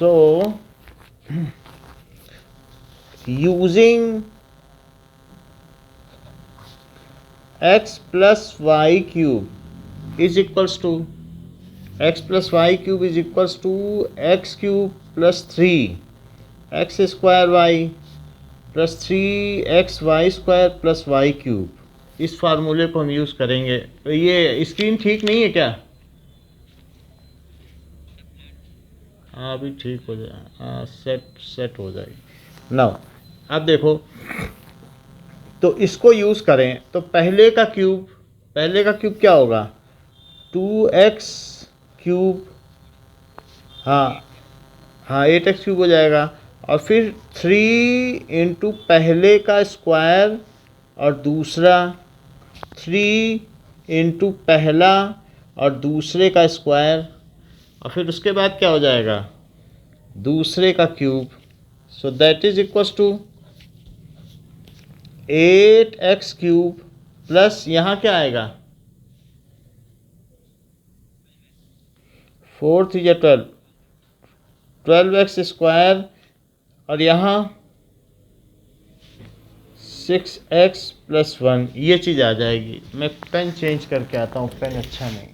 so using x plus y cube is equals to x plus y cube is equals to x cube plus 3 x square y plus 3xy² plus Y cube, इस फार्मूले को हम use करेंगे। तो ये screen ठीक नहीं है क्या? हाँ अभी ठीक हो जाए, हाँ सेट हो जाएगी। नाउ अब देखो, तो इसको यूज़ करें तो पहले का क्यूब क्या होगा? 2x क्यूब, हाँ 8x क्यूब हो जाएगा। और फिर 3 इंटू पहले का स्क्वायर और दूसरा, 3 इंटू पहला और दूसरे का स्क्वायर, और फिर उसके बाद क्या हो जाएगा? दूसरे का cube. So that is equals to 8x cube plus यहाँ क्या आएगा? 4 3 12, 12x स्क्वायर, और यहाँ 6x प्लस 1, ये चीज़ आ जाएगी। मैं पेन चेंज करके आता हूँ, पेन अच्छा नहीं।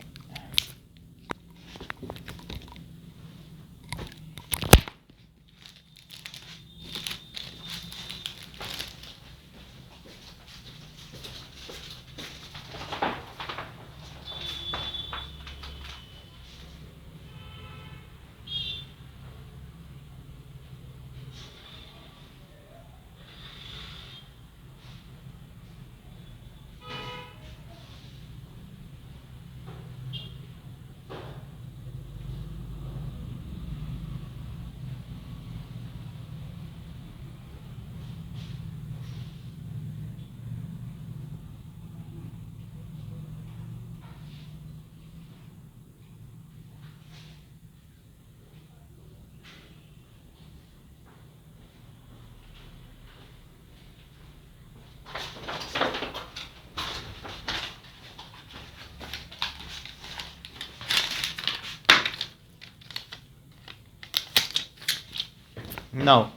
Now,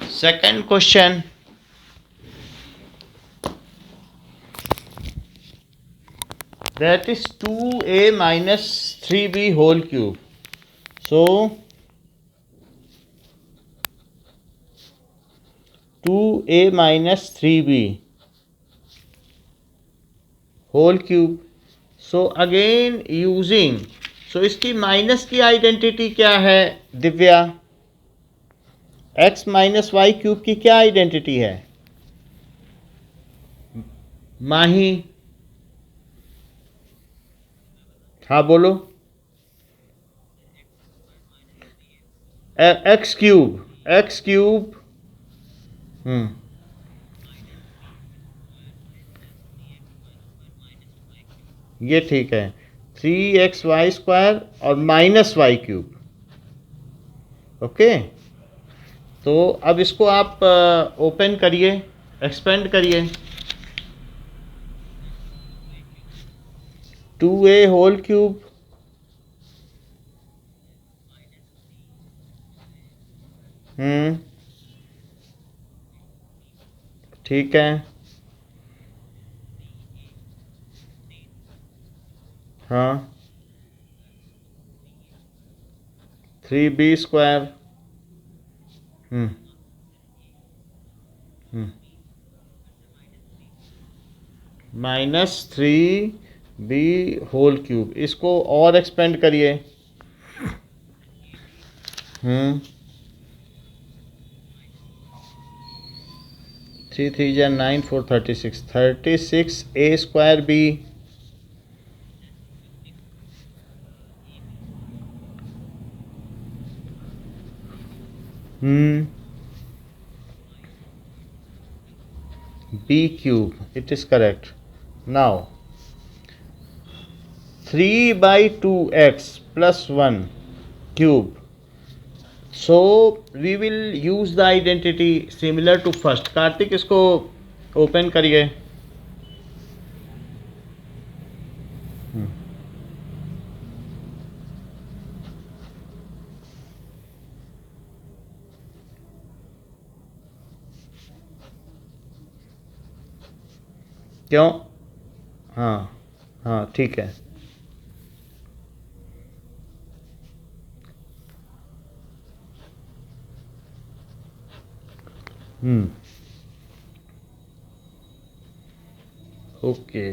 second question. That is 2a minus 3b whole cube. So, 2a minus 3b whole cube. So, again using, so इसकी माइनस की आइडेंटिटी क्या है Divya? x minus Y cube की क्या आइडेंटिटी है माही? हाँ बोलो। एक्स क्यूब ये ठीक है, 3xy² और माइनस वाई क्यूब। ओके, तो अब इसको आप ओपन करिए, एक्सपेंड करिए। 2a होल क्यूब ठीक है, हाँ 3b² minus 3b whole cube, इसको और एक्सपेंड करिए। 3 3 जा 9 4 36, 36a² b b cube, it is correct. Now 3 by 2x plus 1 cube. So we will use the identity similar to first. Kartik इसको open करिए। क्यों? हाँ हाँ ठीक है। Okay.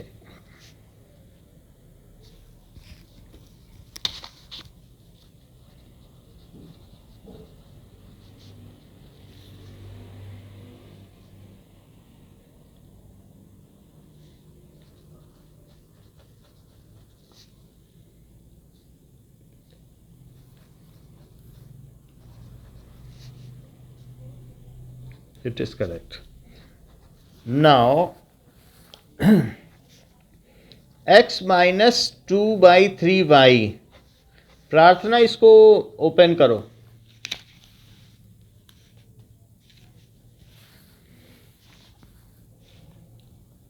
It is correct. Now x minus 2/3y। प्रार्थना इसको ओपन करो।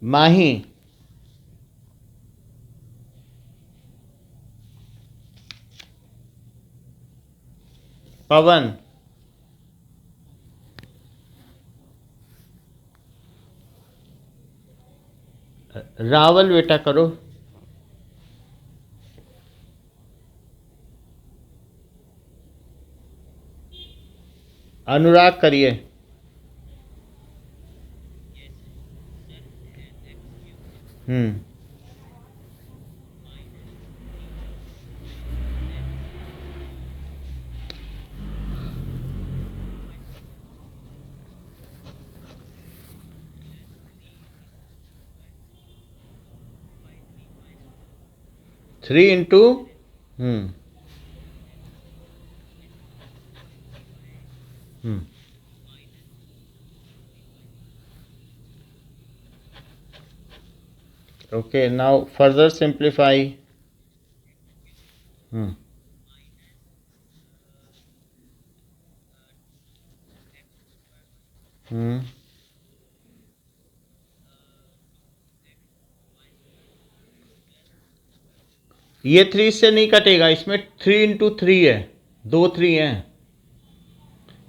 माही, पवन, रावल बेटा करो। अनुराग करिए। हम्म 3 इंटू हम्म हम्म ओके, नाउ फर्दर सिंप्लीफाई। हम्म हम्म ये 3 से नहीं कटेगा, इसमें 3 इंटू 3 है, 2 3 हैं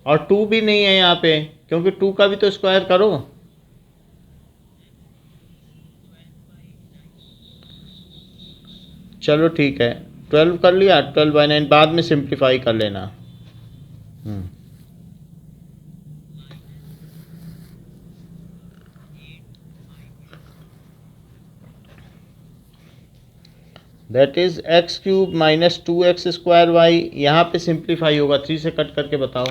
और 2 भी नहीं है यहाँ पे, क्योंकि 2 का भी तो स्क्वायर करो। चलो ठीक है, 12 कर लिया, 12/9 बाद में सिंप्लीफाई कर लेना। That is x cube minus 2x² y। यहाँ पे सिंप्लीफाई होगा, 3 से कट करके बताओ।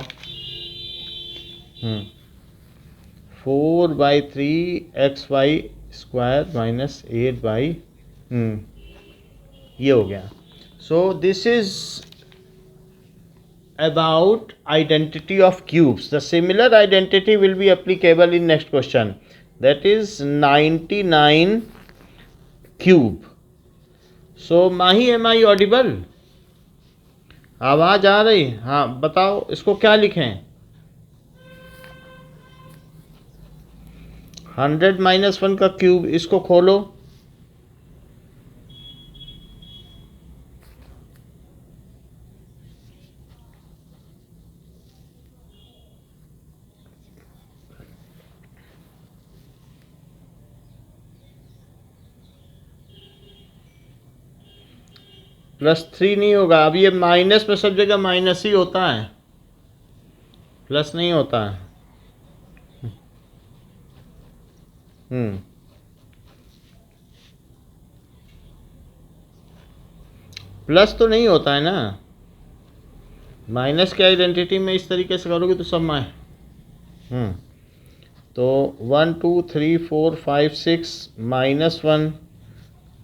4/3 xy² माइनस 8 ये हो गया। सो this is about identity of cubes. The similar identity will be applicable in next question, that is 99 cube. So Mahi, am I audible? आवाज आ रही? हाँ बताओ इसको क्या लिखें। 100 - 1 का क्यूब, इसको खोलो। +3 नहीं होगा, अब ये माइनस में सब जगह माइनस ही होता है, प्लस नहीं होता है। प्लस तो नहीं होता है ना, माइनस के आइडेंटिटी में इस तरीके से करोगे तो सब तो 1 2 3 4 5 6 -1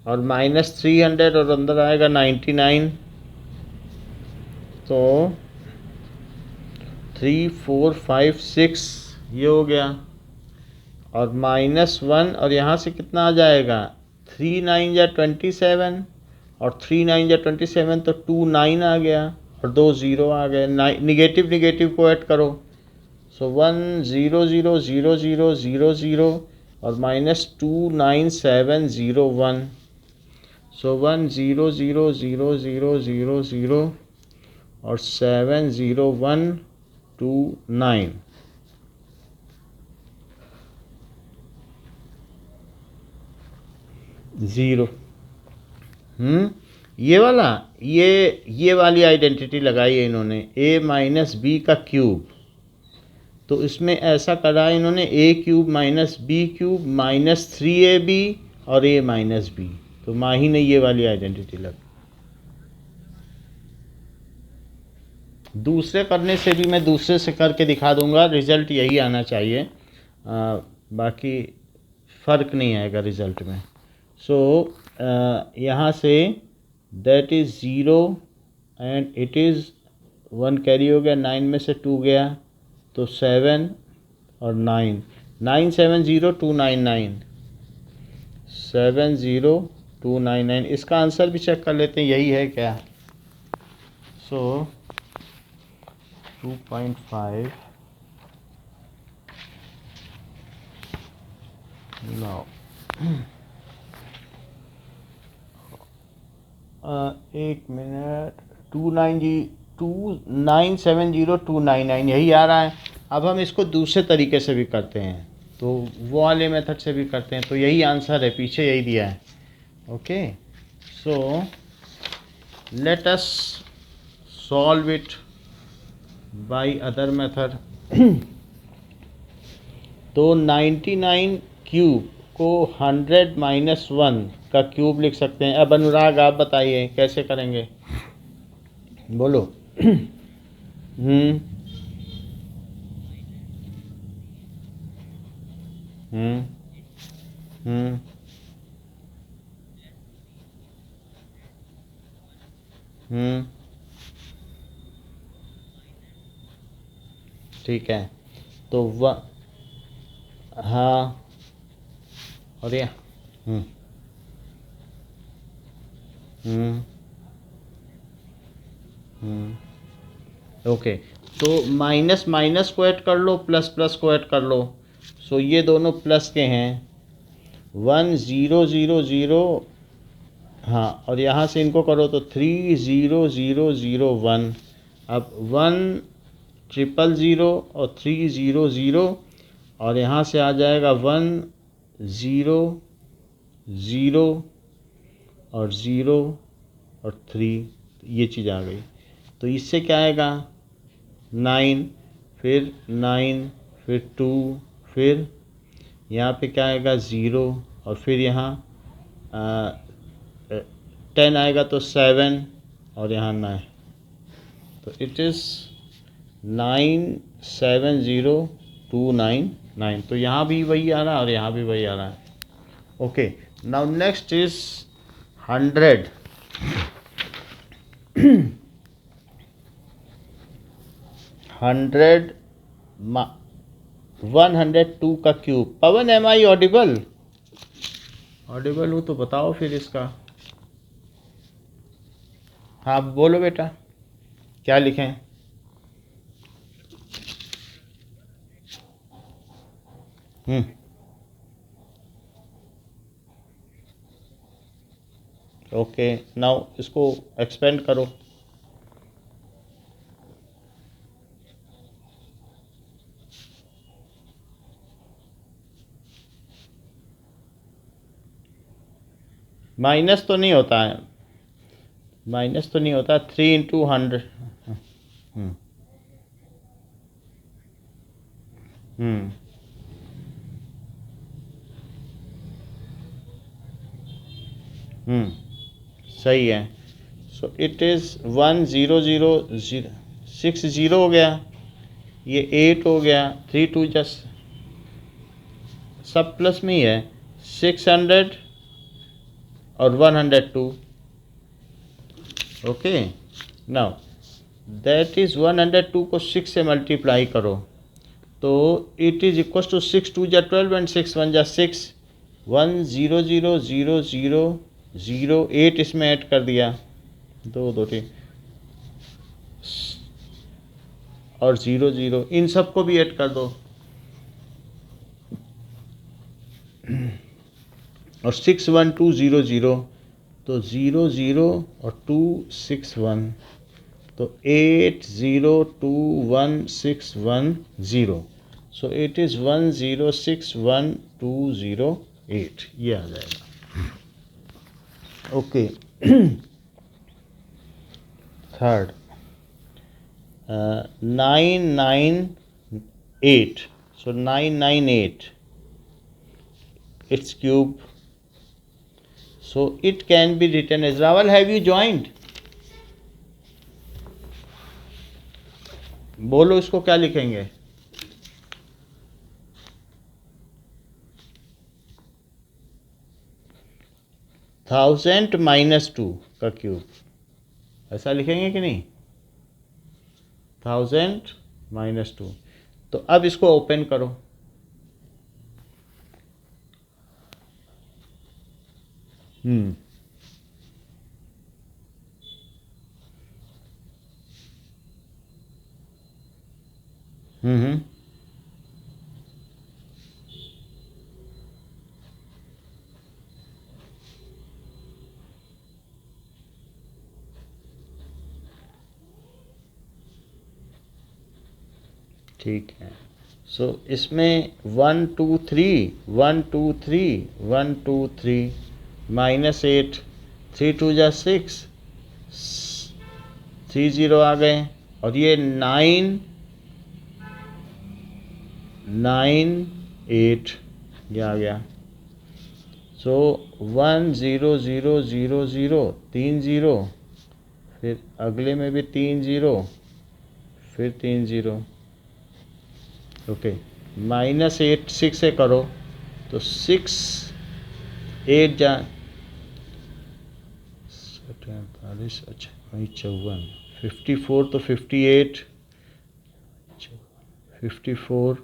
और -300 और अंदर आएगा 99, तो 3 4 5 6 ये हो गया, और -1 और यहाँ से कितना आ जाएगा, 3 9 या 27 और 3 9 या 27, तो 2 9 आ गया और 2 0 आ गए। निगेटिव निगेटिव को ऐड करो, सो 1 0 0 0 0 0 0 और -2 9 7 0 1, सो 1 0 0 0 0 0 0 और 7 0 1 2 9। ज़ीरो। ये वाला, ये वाली आइडेंटिटी लगाई है इन्होंने, a माइनस बी का क्यूब। तो इसमें ऐसा करा है इन्होंने a cube minus B cube minus 3ab और a माइनस बी। तो माही ने ये वाली आइडेंटिटी लगाई। दूसरे करने से भी मैं दूसरे से करके दिखा दूंगा, रिज़ल्ट यही आना चाहिए, बाकी फ़र्क नहीं आएगा रिज़ल्ट में। सो यहाँ say that is zero and it is 1 carry हो गया, 9 में से 2 गया तो 7 और 9, 970299, 70299। इसका आंसर भी चेक कर लेते हैं, यही है क्या। सो 2.5 नाउ एक मिनट, 2970299 यही आ रहा है। अब हम इसको दूसरे तरीके से भी करते हैं, तो वो वाले मेथड से भी करते हैं, तो यही आंसर है, पीछे यही दिया है। Okay, so let us solve it by other method. तो 99 क्यूब को 100 माइनस 1 का क्यूब लिख सकते हैं। अब अनुराग आप बताइए कैसे करेंगे, बोलो। हम्म हम्म हम्म हम्म ठीक है, तो हाँ, और ये हम्म हम्म ओके, तो माइनस माइनस को ऐड कर लो, प्लस प्लस को ऐड कर लो। सो ये दोनों प्लस के हैं, 1000, हाँ, और यहाँ से इनको करो तो 30001। अब 1000 और 300 और यहाँ से आ जाएगा 100 और 0 और 3, ये चीज़ आ गई। तो इससे क्या आएगा, 9, फिर 9, फिर 2, फिर यहाँ पे क्या आएगा 0, और फिर यहाँ 10 आएगा तो 7, और यहाँ 9। तो इट इज़ 970299। तो यहाँ भी वही आ रहा है और यहाँ भी वही आ रहा है। Okay, now next is 100। 102 का cube. Pawan, am I audible? Audible हो तो बताओ फिर इसका। हाँ बोलो बेटा, क्या लिखें? ओके, नाउ इसको एक्सपेंड करो। माइनस तो नहीं होता है, माइनस तो नहीं होता। 3 इंटू 100। सही है। सो इट इज़ 100060 हो गया, ये 8 हो गया, 3 2 जस्ट सब प्लस में ही है, 600 और 102। ओके, नाउ दैट इज़ 102 को 6 से मल्टीप्लाई करो तो इट इज़ इक्वल टू 6 2 जा 12 एंड 6 1 जा 6, 1000008 इसमें ऐड कर दिया, 2 2 3 और 00, इन सबको भी ऐड कर दो और 61200, तो 00 और 261, तो 8021610। सो इट इज़ 1061208, ये आ जाएगा। Okay third 998, so 998 its cube, so it can be written as, Rawal, have you joined? बोलो इसको क्या लिखेंगे? थाउजेंड -2 का क्यूब, ऐसा लिखेंगे कि नहीं? 1000 -2। तो अब इसको ओपन करो। हम्म हम्म ठीक है। सो इसमें 1 2 3 1 2 3 1 2 3 -8, 3 2 जा 6, 3 0 आ गए, और ये 9 9 8 ये आ गया। सो 1 0 0 0 0 3 0, फिर अगले में भी 3 0, फिर 3 0। ओके, -8 6 से करो तो 6 8 जा 48, अच्छा वही 54, 54 तो 58, 54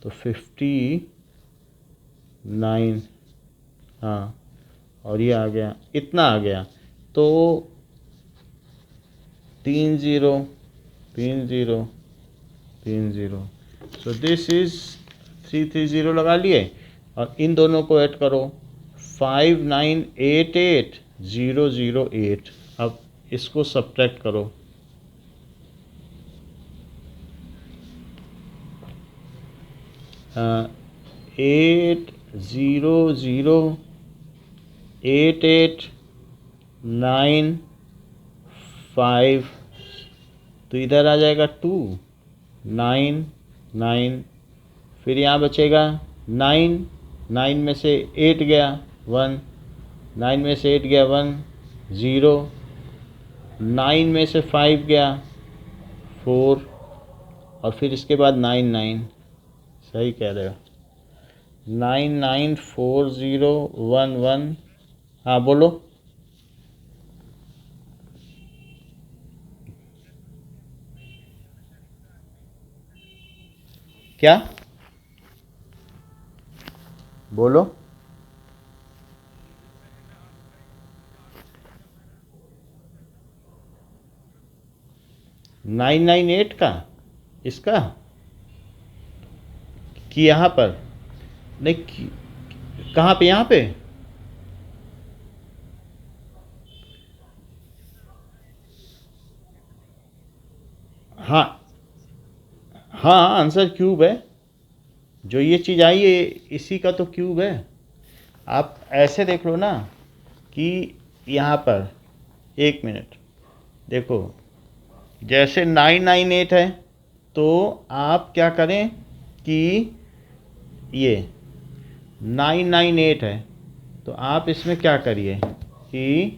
तो 59, हाँ, और ये आ गया, इतना आ गया। तो 3 0 3 0 3 0, सो दिस इज 3 3 0 लगा लिए, और इन दोनों को ऐड करो, 5 9 8 8 0 0 8। अब इसको सब्ट्रैक्ट करो, 8 0 0 8 8 9 5, तो इधर आ जाएगा 2 9 9, फिर यहाँ बचेगा 9 9 में से 8 गया 1, 9 में से 8 गया 1 0, 9 में से 5 गया 4, और फिर इसके बाद 9 9, सही कह रहे हो, 9 9 4 0 1 1। हाँ बोलो, क्या बोलो? 998 का, इसका कि यहाँ पर नहीं, कहाँ पे? यहाँ पे हाँ हाँ, आंसर क्यूब है। जो ये चीज़ आई है इसी का तो क्यूब है। आप ऐसे देख लो ना कि यहाँ पर, एक मिनट देखो, जैसे 998 है, तो आप क्या करें कि ये 998 है, तो आप इसमें क्या करिए कि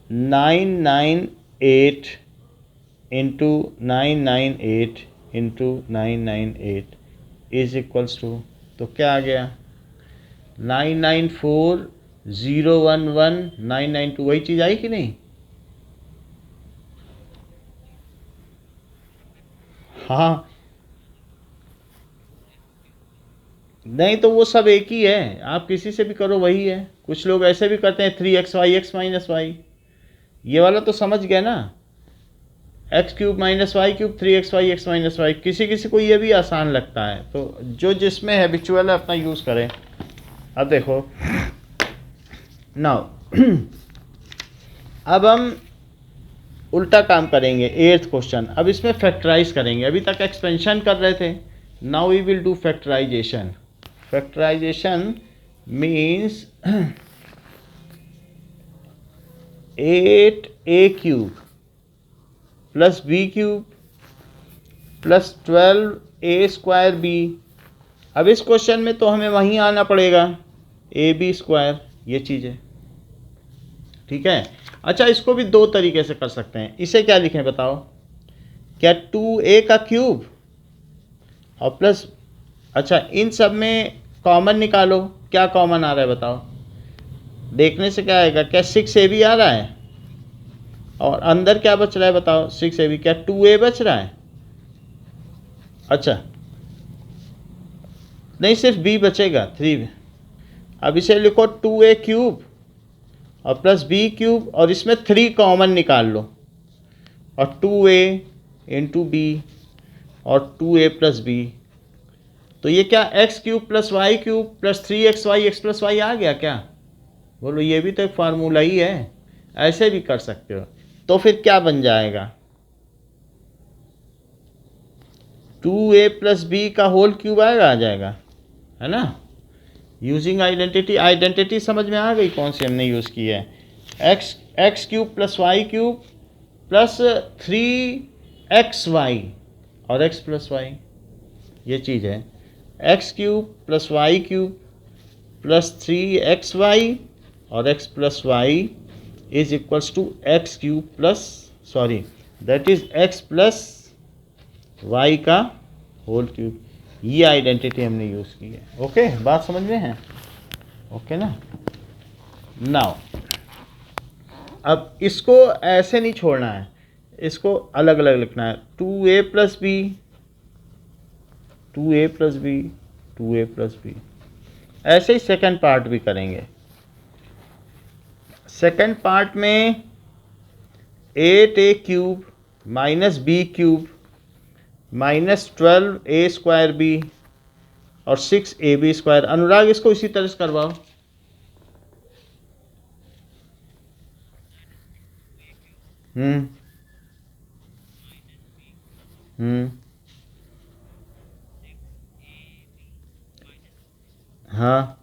998 into 998 into 998 is equals to, तो क्या आ गया, 994011 वही चीज़ आई कि नहीं? हाँ, नहीं तो वो सब एक ही है, आप किसी से भी करो वही है। कुछ लोग ऐसे भी करते हैं 3xy x माइनस वाई, ये वाला तो समझ गया ना, x cube minus Y cube 3xy x minus Y. किसी किसी को ये भी आसान लगता है, तो जो जिसमें हैबिचुअल है अपना यूज़ करें। अब देखो नाउ अब हम उल्टा काम करेंगे, 8th क्वेश्चन। अब इसमें फैक्टराइज करेंगे, अभी तक एक्सपेंशन कर रहे थे, now we will do factorization. Factorization means 8a³ plus b³ plus 12a²b। अब इस क्वेश्चन में तो हमें वहीं आना पड़ेगा, ab², ये चीज़ है, ठीक है। अच्छा, इसको भी दो तरीके से कर सकते हैं। इसे क्या लिखें बताओ? क्या 2a का क्यूब और प्लस, अच्छा इन सब में कॉमन निकालो, क्या कॉमन आ रहा है बताओ? देखने से क्या आएगा? क्या 6ab आ रहा है? और अंदर क्या बच रहा है बताओ? 6ab। क्या 2a बच रहा है? अच्छा नहीं, सिर्फ b बचेगा, 3। अब इसे लिखो 2a³ और प्लस b³ और इसमें 3 कॉमन निकाल लो, और 2a इंटू b और 2a प्लस b। तो ये क्या x³ plus y³ plus 3xy x plus y आ गया क्या? बोलो, ये भी तो एक फार्मूला ही है, ऐसे भी कर सकते हो। तो फिर क्या बन जाएगा? 2a प्लस b का होल क्यूब आएगा, आ जाएगा, है ना। यूजिंग आइडेंटिटी समझ में आ गई कौन सी हमने यूज़ की है? x³ plus y³ plus 3xy और x प्लस y, ये चीज़ है। x³ plus y³ plus 3xy और x plus y is equals to x³ plus, sorry that is x plus y का होल क्यूब। ये आइडेंटिटी हमने यूज़ की है। ओके, बात समझ में है? ओके ना। नाउ अब इसको ऐसे नहीं छोड़ना है, इसको अलग अलग लिखना है। 2a plus b, 2a plus b, 2a plus b। ऐसे ही सेकंड पार्ट भी करेंगे। सेकंड पार्ट में 8a³ minus b³ minus 12a²b और 6ab²। अनुराग, इसको इसी तरह से करवाओ। हाँ,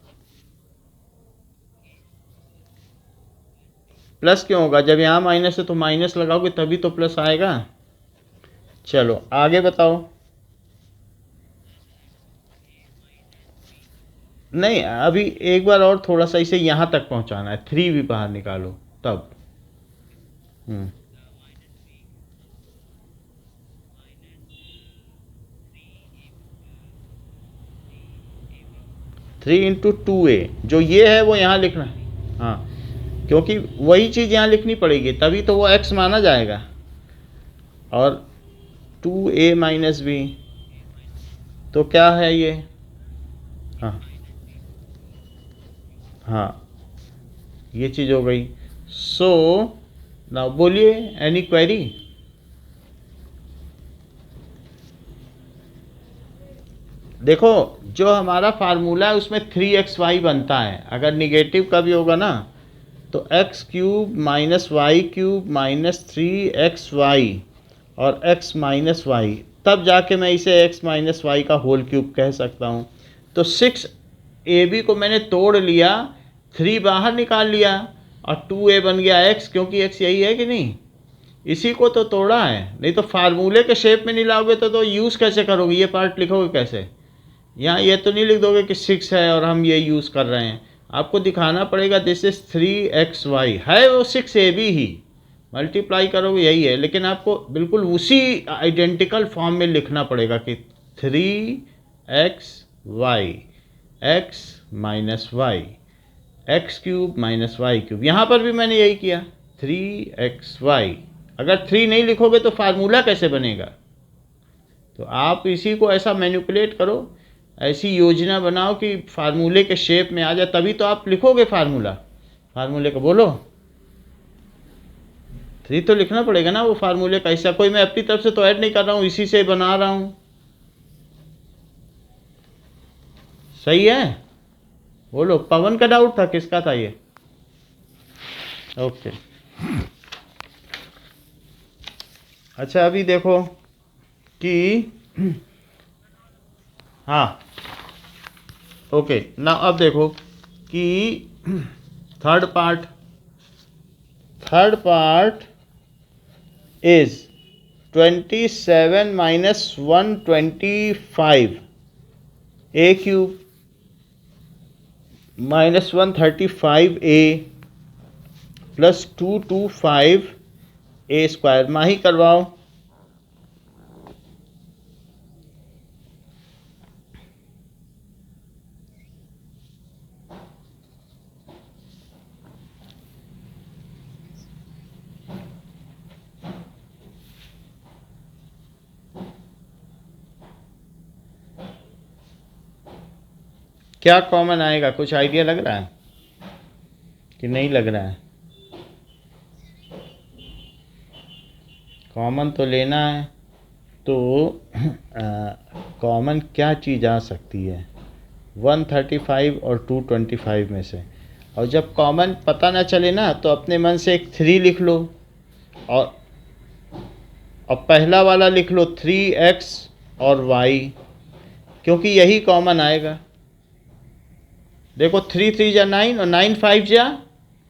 प्लस क्यों होगा? जब यहाँ माइनस है तो माइनस लगाओगे तभी तो प्लस आएगा। चलो आगे बताओ। नहीं, अभी एक बार और थोड़ा सा इसे यहाँ तक पहुँचाना है, 3 भी बाहर निकालो तब। 3 इंटू 2a, जो ये है वो यहाँ लिखना है। हाँ, क्योंकि वही चीज़ यहाँ लिखनी पड़ेगी, तभी तो वो x माना जाएगा। और 2a माइनस b, तो क्या है ये? हाँ हाँ, ये चीज़ हो गई। सो नाउ बोलिए, एनी क्वेरी? देखो, जो हमारा फार्मूला है उसमें 3xy बनता है। अगर निगेटिव का भी होगा ना तो x³ minus y³ minus 3xy और x माइनस वाई, तब जाके मैं इसे x माइनस वाई का होल क्यूब कह सकता हूँ। तो 6ab को मैंने तोड़ लिया, 3 बाहर निकाल लिया और 2a बन गया x, क्योंकि x यही है कि नहीं? इसी को तो तोड़ा है। नहीं तो फार्मूले के शेप में नहीं लाओगे तो यूज़ कैसे करोगे? ये पार्ट लिखोगे कैसे? यहाँ ये तो नहीं लिख दोगे कि 6 है और हम ये यूज़ कर रहे हैं। आपको दिखाना पड़ेगा दिस इज 3xy, है वो 6ab ही, मल्टीप्लाई करोगे यही है, लेकिन आपको बिल्कुल उसी आइडेंटिकल फॉर्म में लिखना पड़ेगा कि 3xy x minus Y x³ minus y³। यहाँ पर भी मैंने यही किया, 3xy। अगर 3 नहीं लिखोगे तो फार्मूला कैसे बनेगा? तो आप इसी को ऐसा मैनिपुलेट करो, ऐसी योजना बनाओ कि फार्मूले के शेप में आ जाए, तभी तो आप लिखोगे फार्मूला। फार्मूले को बोलो 3 तो लिखना पड़ेगा ना वो फार्मूले का। ऐसा कोई मैं अपनी तरफ से तो ऐड नहीं कर रहा हूँ, इसी से बना रहा हूँ। सही है? बोलो, पवन का डाउट था, किसका था ये? ओके, अच्छा अभी देखो कि हाँ ओके ना, अब देखो कि third third part is 27 minus 125 A cube minus 135 A plus 225 A square. माही करवाओ। क्या कॉमन आएगा, कुछ आइडिया लग रहा है कि नहीं लग रहा है? कॉमन तो लेना है, तो कॉमन क्या चीज़ आ सकती है 135 और 225 में से? और जब कॉमन पता ना चले ना, तो अपने मन से एक 3 लिख लो, और पहला वाला लिख लो 3x और y, क्योंकि यही कॉमन आएगा। देखो 3 3 जा 9 और 9 5 जा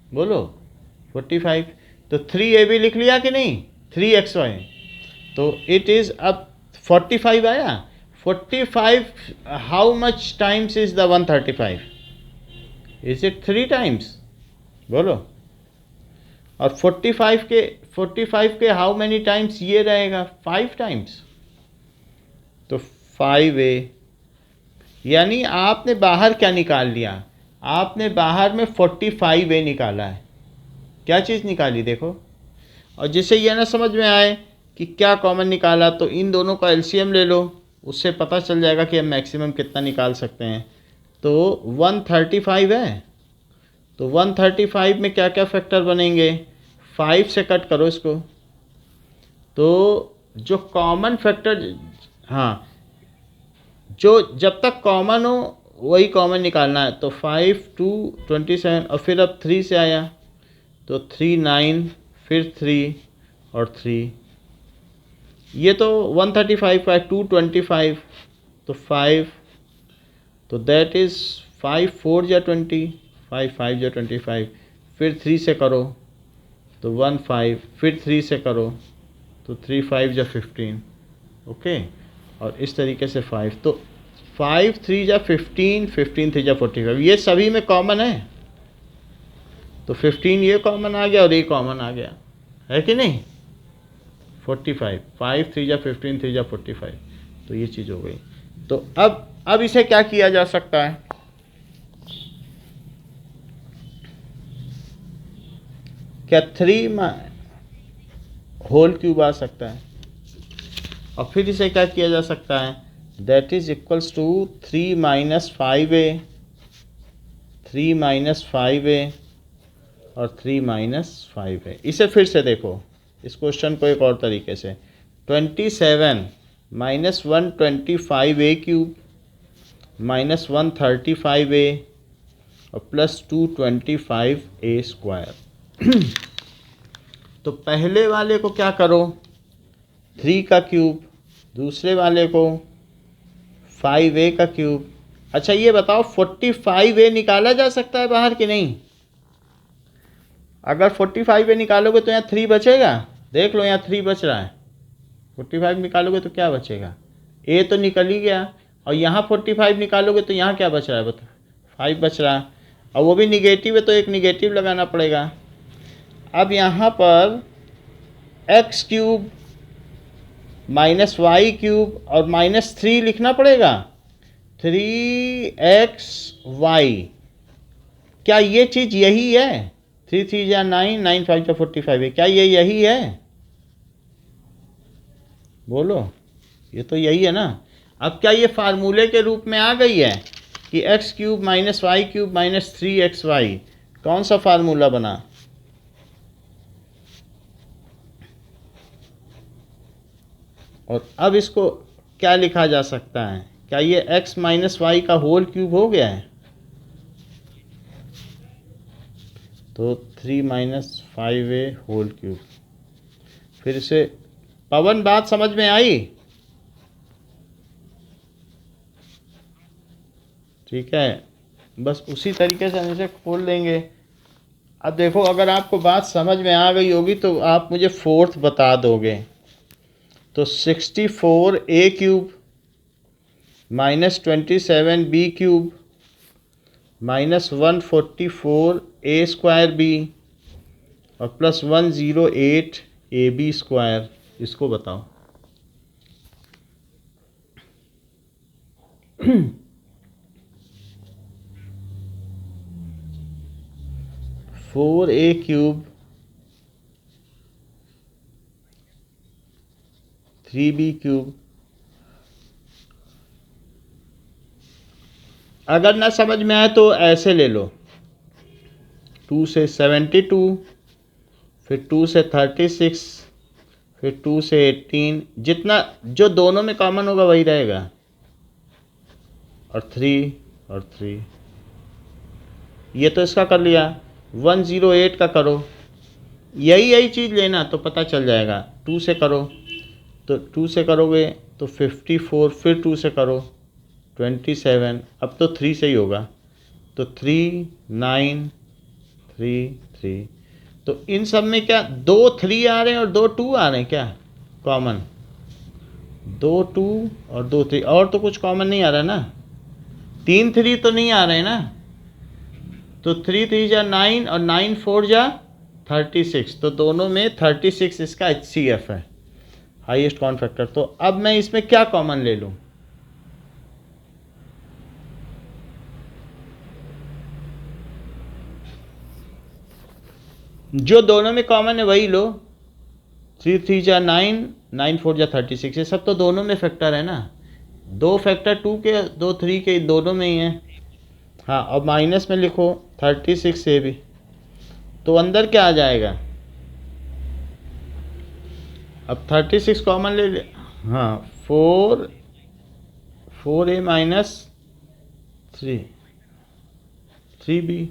बोलो 45, तो 3a भी लिख लिया कि नहीं, 3xy, तो इट इज़ अब 45 आया। 45 how much times is the 135? Is it 3 times? बोलो। और 45 के हाउ मैनी टाइम्स ये रहेगा, 5 टाइम्स, तो 5a। यानी आपने बाहर क्या निकाल लिया, आपने बाहर में 45a निकाला है। क्या चीज़ निकाली देखो। और जिसे यह ना समझ में आए कि क्या कॉमन निकाला, तो इन दोनों का एलसीएम ले लो, उससे पता चल जाएगा कि हम मैक्सिमम कितना निकाल सकते हैं। तो 135 है, तो 135 में क्या क्या फैक्टर बनेंगे, 5 से कट करो इसको, तो जो कॉमन फैक्टर, हाँ, जो जब तक कॉमन हो वही कॉमन निकालना है। तो 5 2 27, और फिर अब 3 से आया तो 3 9, फिर 3 और 3, ये तो 135 का 225, तो 5, तो दैट इज़ 5 4 या 20, 5 5 या 25, फिर 3 से करो तो 1 5, फिर 3 से करो तो 3 5 या 15, ओके। और इस तरीके से 5, तो 5 3 या 15, 15 3 या 45, ये सभी में कॉमन है, तो 15 ये कॉमन आ गया और ये कॉमन आ गया, है कि नहीं। 45, 5 3 या 15 3 या 45, तो ये चीज़ हो गई। तो अब इसे क्या किया जा सकता है, क्या 3 होल क्यूब आ सकता है, और फिर इसे क्या किया जा सकता है, that is equals to 3 minus 5a, 3 minus 5a और 3 माइनस 5a। इसे फिर से देखो, इस क्वेश्चन को एक और तरीके से, 27 minus 125a cube minus 135a और प्लस 225a स्क्वायर। तो पहले वाले को क्या करो, 3 का क्यूब, दूसरे वाले को 5a का क्यूब। अच्छा ये बताओ 45a निकाला जा सकता है बाहर कि नहीं? अगर 45a निकालोगे तो यहाँ 3 बचेगा, देख लो यहाँ 3 बच रहा है। 45 निकालोगे तो क्या बचेगा, a तो निकल ही गया, और यहाँ 45 निकालोगे तो यहाँ क्या बच रहा है, बता 5 बच रहा है, और वो भी निगेटिव है तो एक निगेटिव लगाना पड़ेगा। अब यहाँ पर X cube minus Y cube और माइनस 3 लिखना पड़ेगा, 3xy। क्या ये चीज़ यही है, 3 3 या 9, 9 5 या 45 है, क्या ये यही है, बोलो। ये तो यही है ना। अब क्या ये फार्मूले के रूप में आ गई है कि x cube minus Y cube minus 3xy, कौन सा फार्मूला बना, और अब इसको क्या लिखा जा सकता है, क्या ये x माइनस वाई का होल क्यूब हो गया है, तो 3 माइनस 5a होल क्यूब। फिर से पवन, बात समझ में आई? ठीक है, बस उसी तरीके से हम इसे खोल लेंगे। अब देखो, अगर आपको बात समझ में आ गई होगी तो आप मुझे फोर्थ बता दोगे। तो 64a³ -27b³ -144a² और +108ab², इसको बताओ। फोर ए क्यूब 3b³। अगर ना समझ में आए तो ऐसे ले लो, 2 से 72, फिर 2 से 36, फिर 2 से 18, जितना जो दोनों में कॉमन होगा वही रहेगा, और 3 और 3। ये तो इसका कर लिया। 108 का करो, यही चीज़ लेना तो पता चल जाएगा। 2 से करो तो 2 से करोगे तो 54, फिर 2 से करो 27, अब तो 3 से ही होगा, तो 3 9 3 3। तो इन सब में क्या 2 3 आ रहे हैं और 2 2 आ रहे हैं क्या कॉमन? 2 2 और 2 3, और तो कुछ कॉमन नहीं आ रहा ना। 3 3 तो नहीं आ रहे हैं ना। तो 3 3 जा 9 और 9 4 जा 36, तो दोनों में 36 इसका HCF है, हाईएस्ट कॉमन फैक्टर। तो अब मैं इसमें क्या कॉमन ले लूँ? जो दोनों में कॉमन है वही लो। 3 3 जा 9, 9 4 जा 36, ये सब तो दोनों में फैक्टर है ना। 2 फैक्टर 2 के, 2 3 के, दोनों में ही है। हाँ, और माइनस में लिखो 36 से भी, तो अंदर क्या आ जाएगा? अब 36 कॉमन ले ले। हाँ, 4a -3 3b।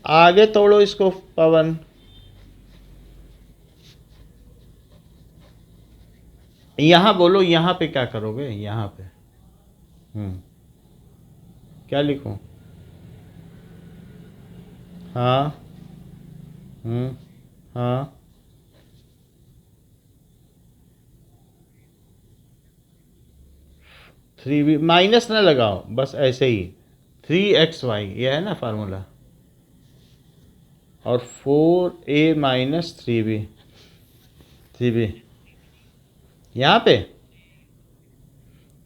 आगे तोड़ो इसको पवन। यहाँ बोलो, यहाँ पे क्या करोगे? यहाँ पे क्या लिखूं? हाँ। हाँ। 3b, माइनस ना लगाओ, बस ऐसे ही 3xy, ये है ना फार्मूला, और 4a -3b। 3b यहाँ पे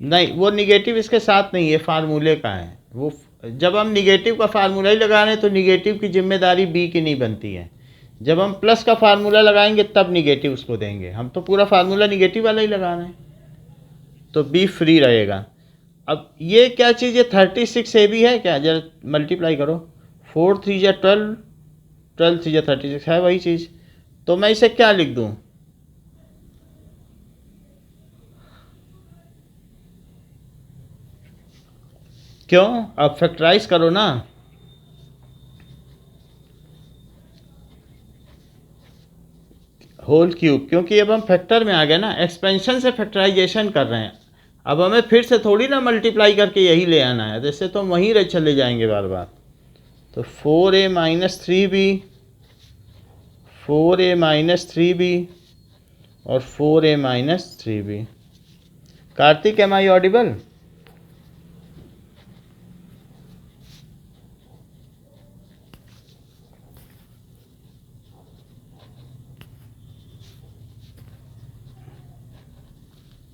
नहीं, वो निगेटिव इसके साथ नहीं है, फार्मूले का है वो। जब हम निगेटिव का फार्मूला ही लगा रहे हैं तो निगेटिव की जिम्मेदारी बी की नहीं बनती है। जब हम प्लस का फार्मूला लगाएंगे तब निगेटिव उसको देंगे। हम तो पूरा फार्मूला निगेटिव वाला ही लगा रहे हैं, तो बी फ्री रहेगा। अब ये क्या चीज़ है? 36 ए भी है क्या? जरा मल्टीप्लाई करो। 4 3 या 12, 12 3 या 36 है वही चीज़। तो मैं इसे क्या लिख दूँ? क्यों? अब फैक्टराइज करो ना। होल क्यूब, क्योंकि अब हम फैक्टर में आ गए ना, एक्सपेंशन से फैक्टराइजेशन कर रहे हैं। अब हमें फिर से थोड़ी ना मल्टीप्लाई करके यही ले आना है, जैसे तो हम वहीं रह चले जाएंगे बार बार। तो 4a -3b, 4a -3b और 4a -3b। Kartik, am I audible?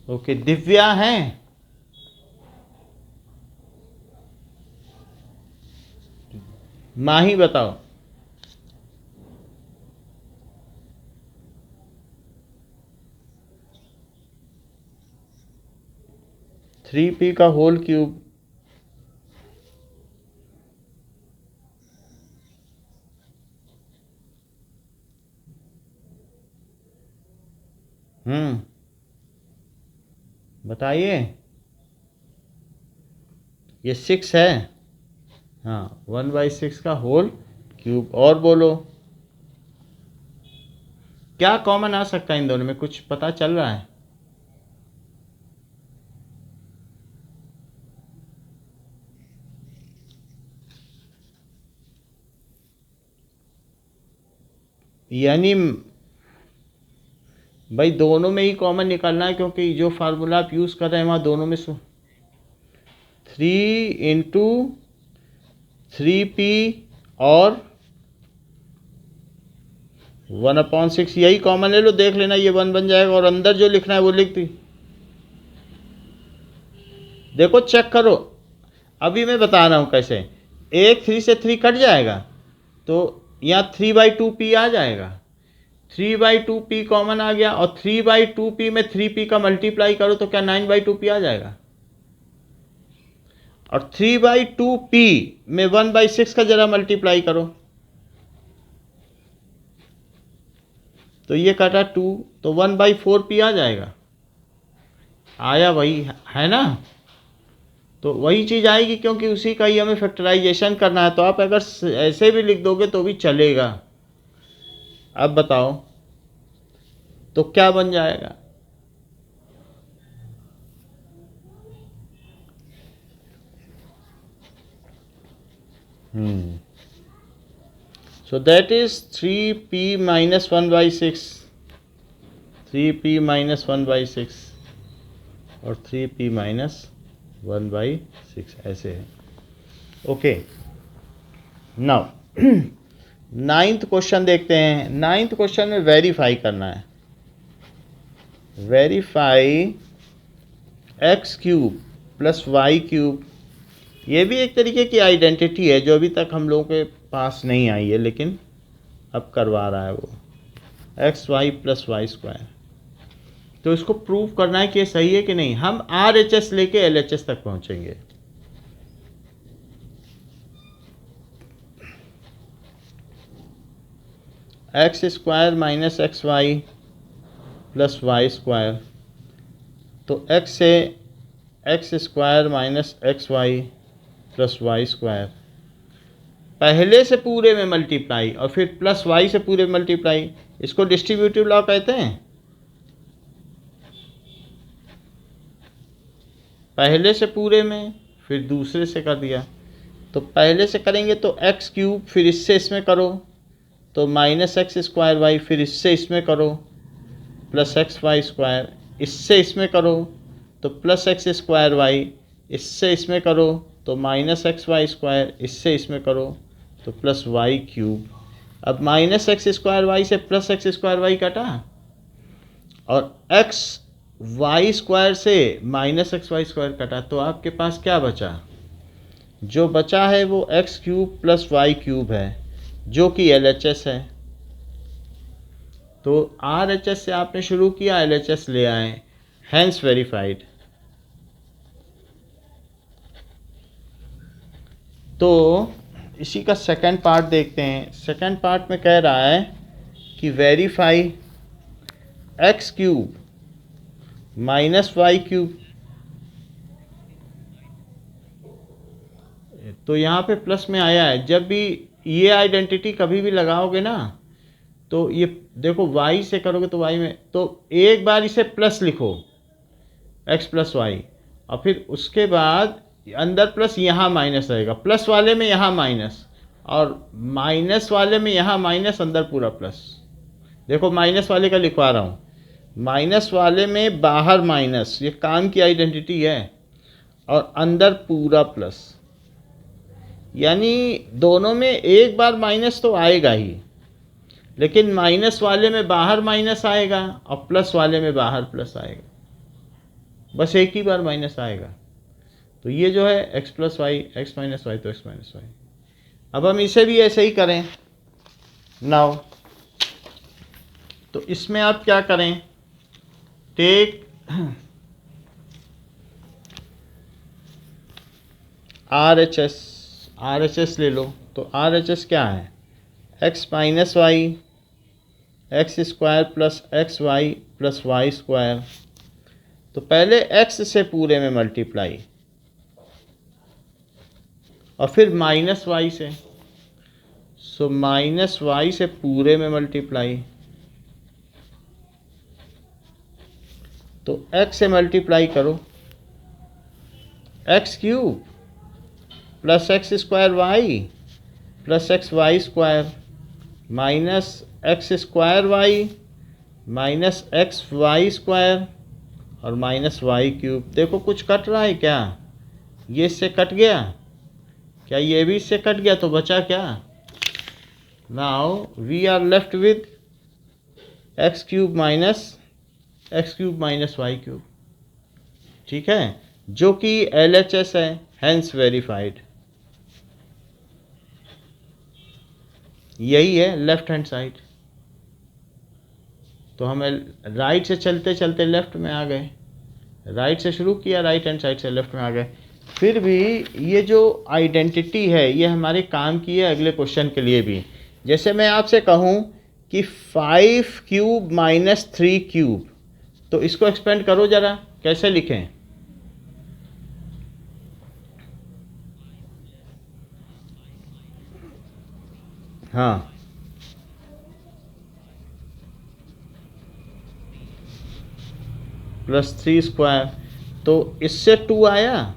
Okay, Divya है? माही बताओ। 3p का होल क्यूब। बताइए। ये 6 है। हाँ, 1/6 का होल क्यूब। और बोलो, क्या कॉमन आ सकता है इन दोनों में? कुछ पता चल रहा है? यानी भाई दोनों में ही कॉमन निकालना है, क्योंकि जो फार्मूला आप यूज़ कर रहे हैं वहाँ दोनों में 3 इंटू 3p और 1/6 यही कॉमन ले लो, देख लेना ये 1 बन जाएगा, और अंदर जो लिखना है वो लिख दी। देखो चेक करो, अभी मैं बता रहा हूँ कैसे। एक 3 से 3 कट जाएगा तो यहाँ 3/2p आ जाएगा, 3/2p कॉमन आ गया, और 3/2p में 3p का मल्टीप्लाई करो तो क्या 9/2p आ जाएगा, और 3/2p में 1/6 का जरा मल्टीप्लाई करो तो ये कटा 2, तो 1/4p आ जाएगा। आया वही है ना, तो वही चीज़ आएगी, क्योंकि उसी का ही हमें फैक्टराइजेशन करना है। तो आप अगर ऐसे भी लिख दोगे तो भी चलेगा। अब बताओ तो क्या बन जाएगा। सो that is 3p minus 1/6, 3p minus 1/6 और 3p माइनस 1/6 ऐसे है। ओके, नाउ नाइन्थ क्वेश्चन देखते हैं। नाइन्थ क्वेश्चन में वेरीफाई करना है। Verify X cube plus Y cube, ये भी एक तरीके की आइडेंटिटी है जो अभी तक हम लोगों के पास नहीं आई है, लेकिन अब करवा रहा है वो, X Y plus Y square. तो इसको प्रूव करना है कि ये सही है कि नहीं। हम आर एच एस लेके एल एच एस तक पहुंचेंगे। X square minus x Y plus Y square, तो एक्स से X square minus x Y plus Y square, पहले से पूरे में मल्टीप्लाई और फिर प्लस वाई से पूरे में मल्टीप्लाई, इसको डिस्ट्रीब्यूटिव लॉ कहते हैं। पहले से पूरे में फिर दूसरे से कर दिया, तो पहले से करेंगे तो एक्स क्यूब, फिर इससे इसमें करो तो माइनस एक्स स्क्वायर वाई, फिर इससे इसमें करो प्लस एक्स वाई स्क्वायर, इससे इसमें करो तो प्लस एक्स स्क्वायर वाई, इससे इसमें करो तो माइनस एक्स वाई स्क्वायर, इससे इसमें करो तो प्लस वाई क्यूब। अब माइनस एक्स स्क्वायर वाई से प्लस एक्स स्क्वायर वाई कटा, और एक्स वाई स्क्वायर से माइनस एक्स वाई स्क्वायर कटा, तो आपके पास क्या बचा। जो बचा है वो X cube plus Y cube है, जो कि एल एच एस है। तो आर एच एस से आपने शुरू किया, एल एच एस ले आए, हैंस वेरीफाइड। तो इसी का सेकंड पार्ट देखते हैं। सेकंड पार्ट में कह रहा है कि verify X cube minus Y cube, तो यहाँ पे प्लस में आया है। जब भी ये आइडेंटिटी कभी भी लगाओगे ना, तो ये देखो y से करोगे तो y में, तो एक बार इसे प्लस लिखो x प्लस वाई, और फिर उसके बाद अंदर प्लस, यहाँ माइनस रहेगा, प्लस वाले में यहाँ माइनस, और माइनस वाले में यहाँ माइनस, अंदर पूरा प्लस। देखो माइनस वाले का लिखवा रहा हूँ, माइनस वाले में बाहर माइनस, ये काम की आइडेंटिटी है, और अंदर पूरा प्लस। यानी दोनों में एक बार माइनस तो आएगा ही, लेकिन माइनस वाले में बाहर माइनस आएगा और प्लस वाले में बाहर प्लस आएगा, बस एक ही बार माइनस आएगा। तो ये जो है X plus Y, X minus Y तो एक्स माइनस वाई। अब हम इसे भी ऐसे ही करें नाउ। तो इसमें आप क्या करें, take R H S, R H S ले लो। तो आर एच एस क्या है, X minus Y X square plus X Y plus Y square. तो पहले एक्स से पूरे में मल्टीप्लाई और फिर माइनस वाई से, सो माइनस वाई से पूरे में मल्टीप्लाई, तो एक्स से मल्टीप्लाई करो, X cube plus X square Y plus X Y square minus X square Y minus x Y square और माइनस वाई क्यूब। देखो कुछ कट रहा है क्या? ये इससे कट गया क्या? ये भी इससे कट गया तो बचा क्या? Now we are left with X cube minus Y cube. ठीक है, जो कि LHS है, हैंस वेरीफाइड। यही है लेफ्ट हैंड साइड। तो हमें राइट से चलते चलते लेफ्ट में आ गए, राइट से शुरू किया, राइट हैंड साइड से लेफ्ट में आ गए। फिर भी ये जो आइडेंटिटी है ये हमारे काम की है अगले क्वेश्चन के लिए भी। जैसे मैं आपसे कहूँ कि 5 क्यूब माइनस 3 क्यूब, तो इसको एक्सपेंड करो ज़रा, कैसे लिखें? हाँ, +3 स्क्वायर, तो इससे 2 आया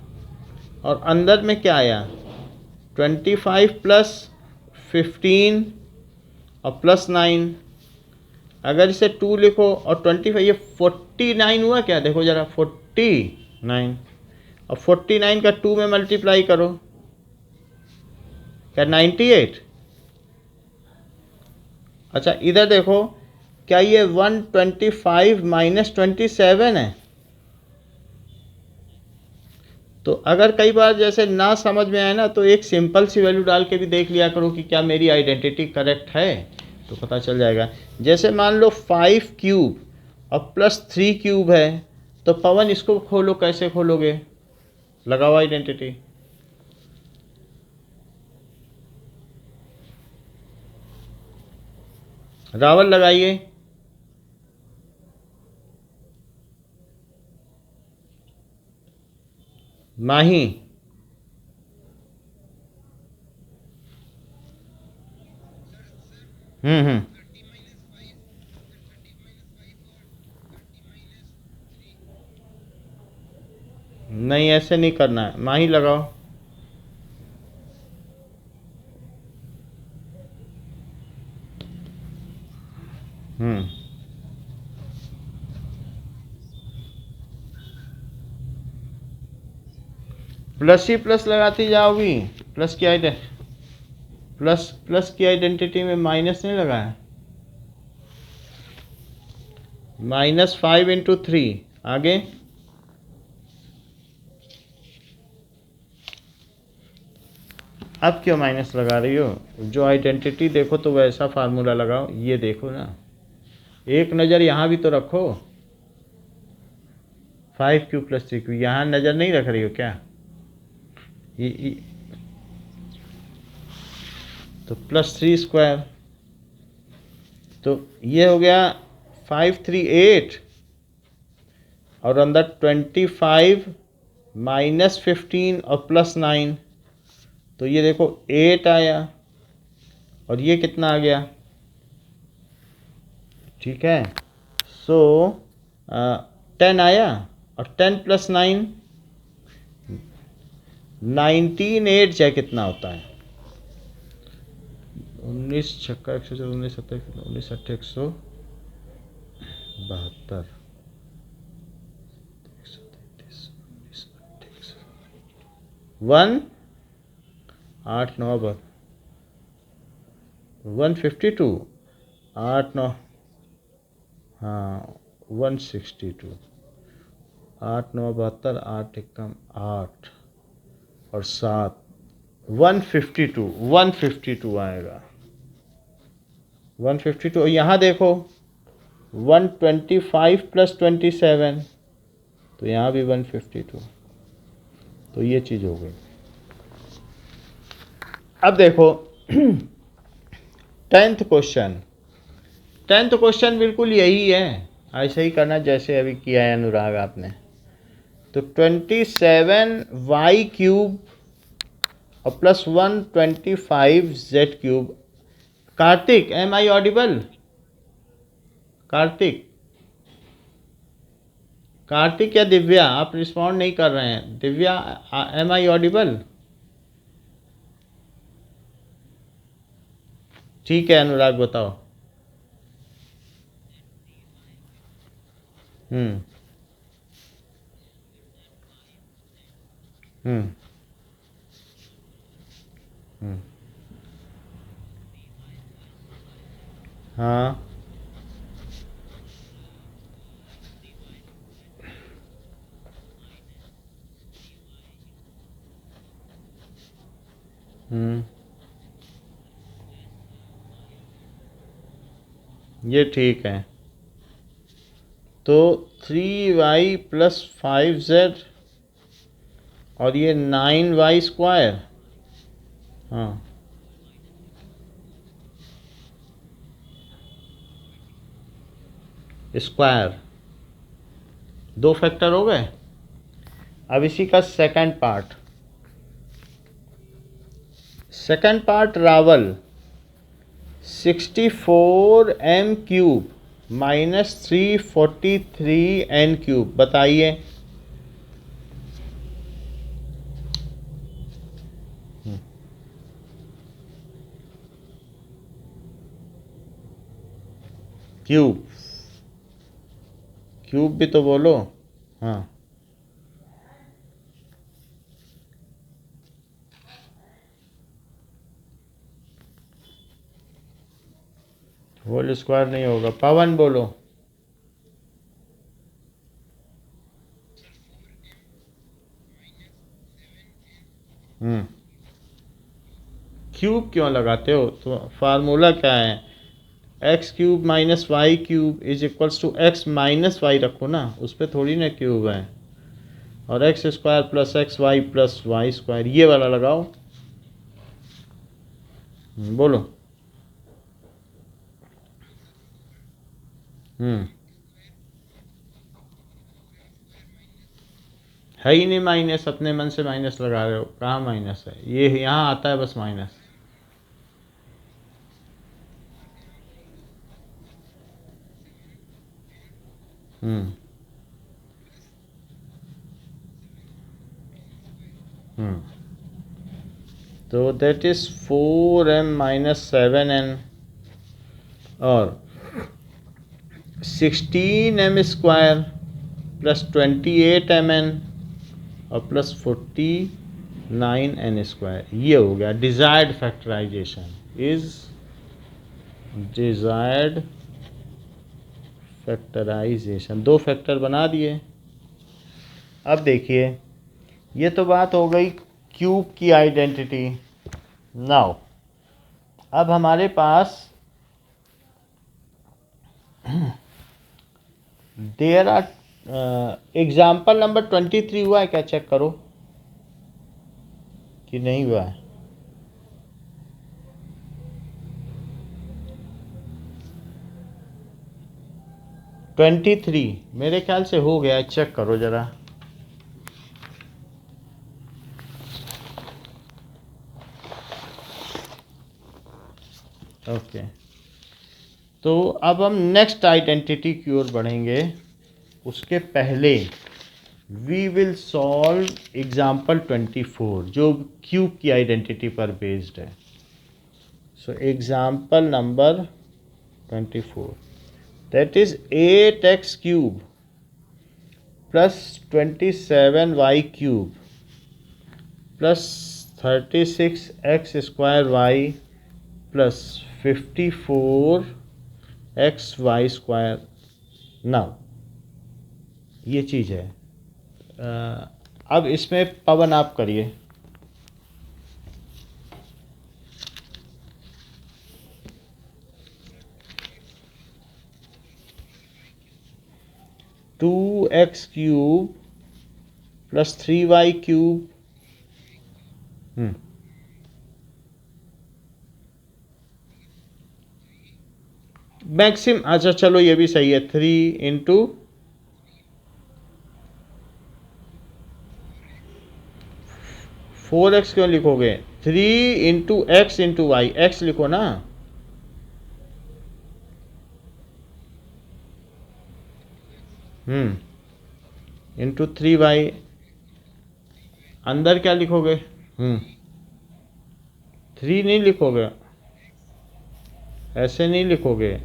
और अंदर में क्या आया? 25 प्लस 15 और +9। अगर इसे 2 लिखो और 25, ये 49 हुआ क्या? देखो ज़रा, 49 और 49 का 2 में मल्टीप्लाई करो, क्या 98? अच्छा इधर देखो, क्या ये 125 माइनस 27 है? तो अगर कई बार जैसे ना समझ में आए ना, तो एक सिंपल सी वैल्यू डाल के भी देख लिया करो कि क्या मेरी आइडेंटिटी करेक्ट है, तो पता चल जाएगा। जैसे मान लो 5 क्यूब और +3 क्यूब है, तो पवन इसको खोलो, कैसे खोलोगे? लगाओ आइडेंटिटी। रावल लगाइए। माही, हम्म, नहीं ऐसे नहीं करना है, माही लगाओ। हम्म, प्लस ही प्लस लगाती जाओगी। प्लस की प्लस की आइडेंटिटी में माइनस नहीं लगाया। -5 इंटू 3, आगे अब क्यों माइनस लगा रही हो? जो आइडेंटिटी देखो तो वैसा फार्मूला लगाओ। ये देखो ना, एक नज़र यहाँ भी तो रखो। 5 क्यू प्लस 3 क्यू, यहाँ नज़र नहीं रख रही हो क्या? ये तो +3 स्क्वायर, तो ये हो गया 538 और अंदर 25 माइनस 15 और +9, तो ये देखो 8 आया और ये कितना आ गया? ठीक है, सो 10 आया और 10 + 9 19, 8 चाहे कितना होता है? 19 छक्का 114, 19 सत्तर 19 अट्ठे 172, 1 8 9 152, 8 9, हाँ 162, 8 9 72, 8 एकम 8 और 7, 152 आएगा। 152, यहाँ देखो 125 + 27, तो यहाँ भी 152, तो ये चीज़ हो गई। अब देखो 10th क्वेश्चन बिल्कुल यही है, ऐसे ही करना जैसे अभी किया है अनुराग आपने। तो 27y³ और +1 25z³। Kartik, am I audible? Kartik या दिव्या, आप रिस्पॉन्ड नहीं कर रहे हैं। Divya, am I audible? ठीक है अनुराग बताओ। हम्म हम्म हम्म, हाँ हम्म, ये ठीक है। तो 3y + 5z और ये 9y²। हाँ, स्क्वायर। दो फैक्टर हो गए। अब इसी का second part Rawal 64m³ -343n³ बताइए। क्यूब, क्यूब भी तो बोलो। हाँ, होल स्क्वायर नहीं होगा, पवन बोलो। हम्म, क्यूब क्यों लगाते हो? तो फार्मूला क्या है? x³ - y³ = x-y रखो ना, उस पर थोड़ी ना क्यूब है। और x² + xy + y², ये वाला लगाओ। बोलो। हम्म, है ही नहीं माइनस, अपने मन से माइनस लगा रहे हो, कहाँ माइनस है? ये यहाँ आता है बस माइनस। हम्म हम्म तो दैट इज 4m - 7n और 16m² +28mn और +49n²। ये हो गया desired factorization. Is desired factorization. दो फैक्टर बना दिए। अब देखिए, ये तो बात हो गई क्यूब की आइडेंटिटी। नाउ अब हमारे पास देयर आर एग्जाम्पल नंबर 23 हुआ है क्या? चेक करो कि नहीं हुआ है। 23 मेरे ख्याल से हो गया, चेक करो ज़रा। ओके, तो अब हम नेक्स्ट आइडेंटिटी की ओर बढ़ेंगे। उसके पहले वी विल सॉल्व एग्जाम्पल 24 जो क्यूब की आइडेंटिटी पर बेस्ड है। So example number 24, that is 8x³ +27y³ +36x² +54xy²। Now ये चीज़ है। अब इसमें पवन आप करिए। (2x³ +3y³। मैक्सिम, अच्छा चलो ये भी सही है। 3×4x क्यों लिखोगे? 3×x×y, x लिखो ना। ×3y। अंदर क्या लिखोगे? 3 नहीं लिखोगे, ऐसे नहीं लिखोगे।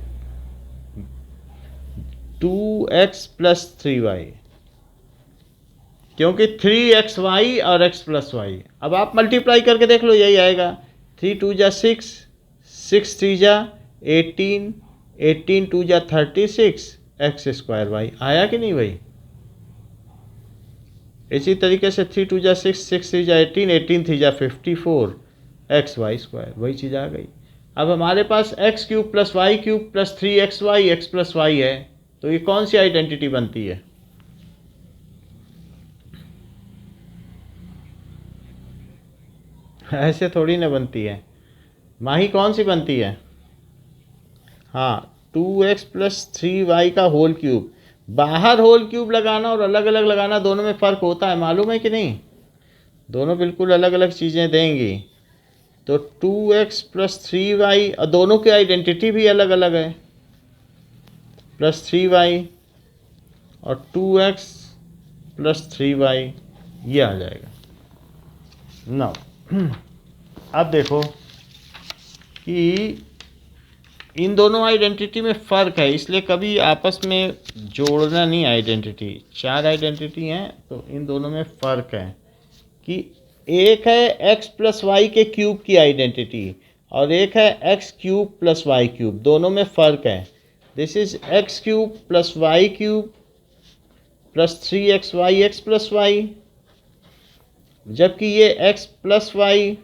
2x प्लस 3y, क्योंकि 3xy और x प्लस वाई। अब आप मल्टीप्लाई करके देख लो, यही आएगा। 3 2 जा 6, 6 3 जा 18, 18 2 जा 36, एक्स स्क्वायर वाई। आया कि नहीं भाई? इसी तरीके से 3 2 जा 6, 6 3 जा 18, 18 3 जा 54, एक्स वाई स्क्वायर, वही चीज़ आ गई। अब हमारे पास X cube plus Y cube plus 3xy X plus Y है, तो ये कौन सी आइडेंटिटी बनती है? ऐसे थोड़ी ना बनती है माही, कौन सी बनती है? हाँ, 2x प्लस 3y का होल क्यूब। बाहर होल क्यूब लगाना और अलग अलग लगाना, दोनों में फ़र्क होता है, मालूम है कि नहीं? दोनों बिल्कुल अलग अलग चीज़ें देंगी। तो 2x प्लस 3y, और दोनों की आइडेंटिटी भी अलग अलग है, प्लस 3y और 2x प्लस 3y, ये आ जाएगा। नाउ अब देखो कि इन दोनों आइडेंटिटी में फ़र्क है, इसलिए कभी आपस में जोड़ना नहीं आइडेंटिटी। 4 आइडेंटिटी हैं, तो इन दोनों में फ़र्क है कि एक है x प्लस वाई के क्यूब की आइडेंटिटी और एक है x cube plus Y cube, दोनों में फ़र्क है। This is x cube plus Y cube plus 3xy X plus Y, जबकि ये x प्लस वाई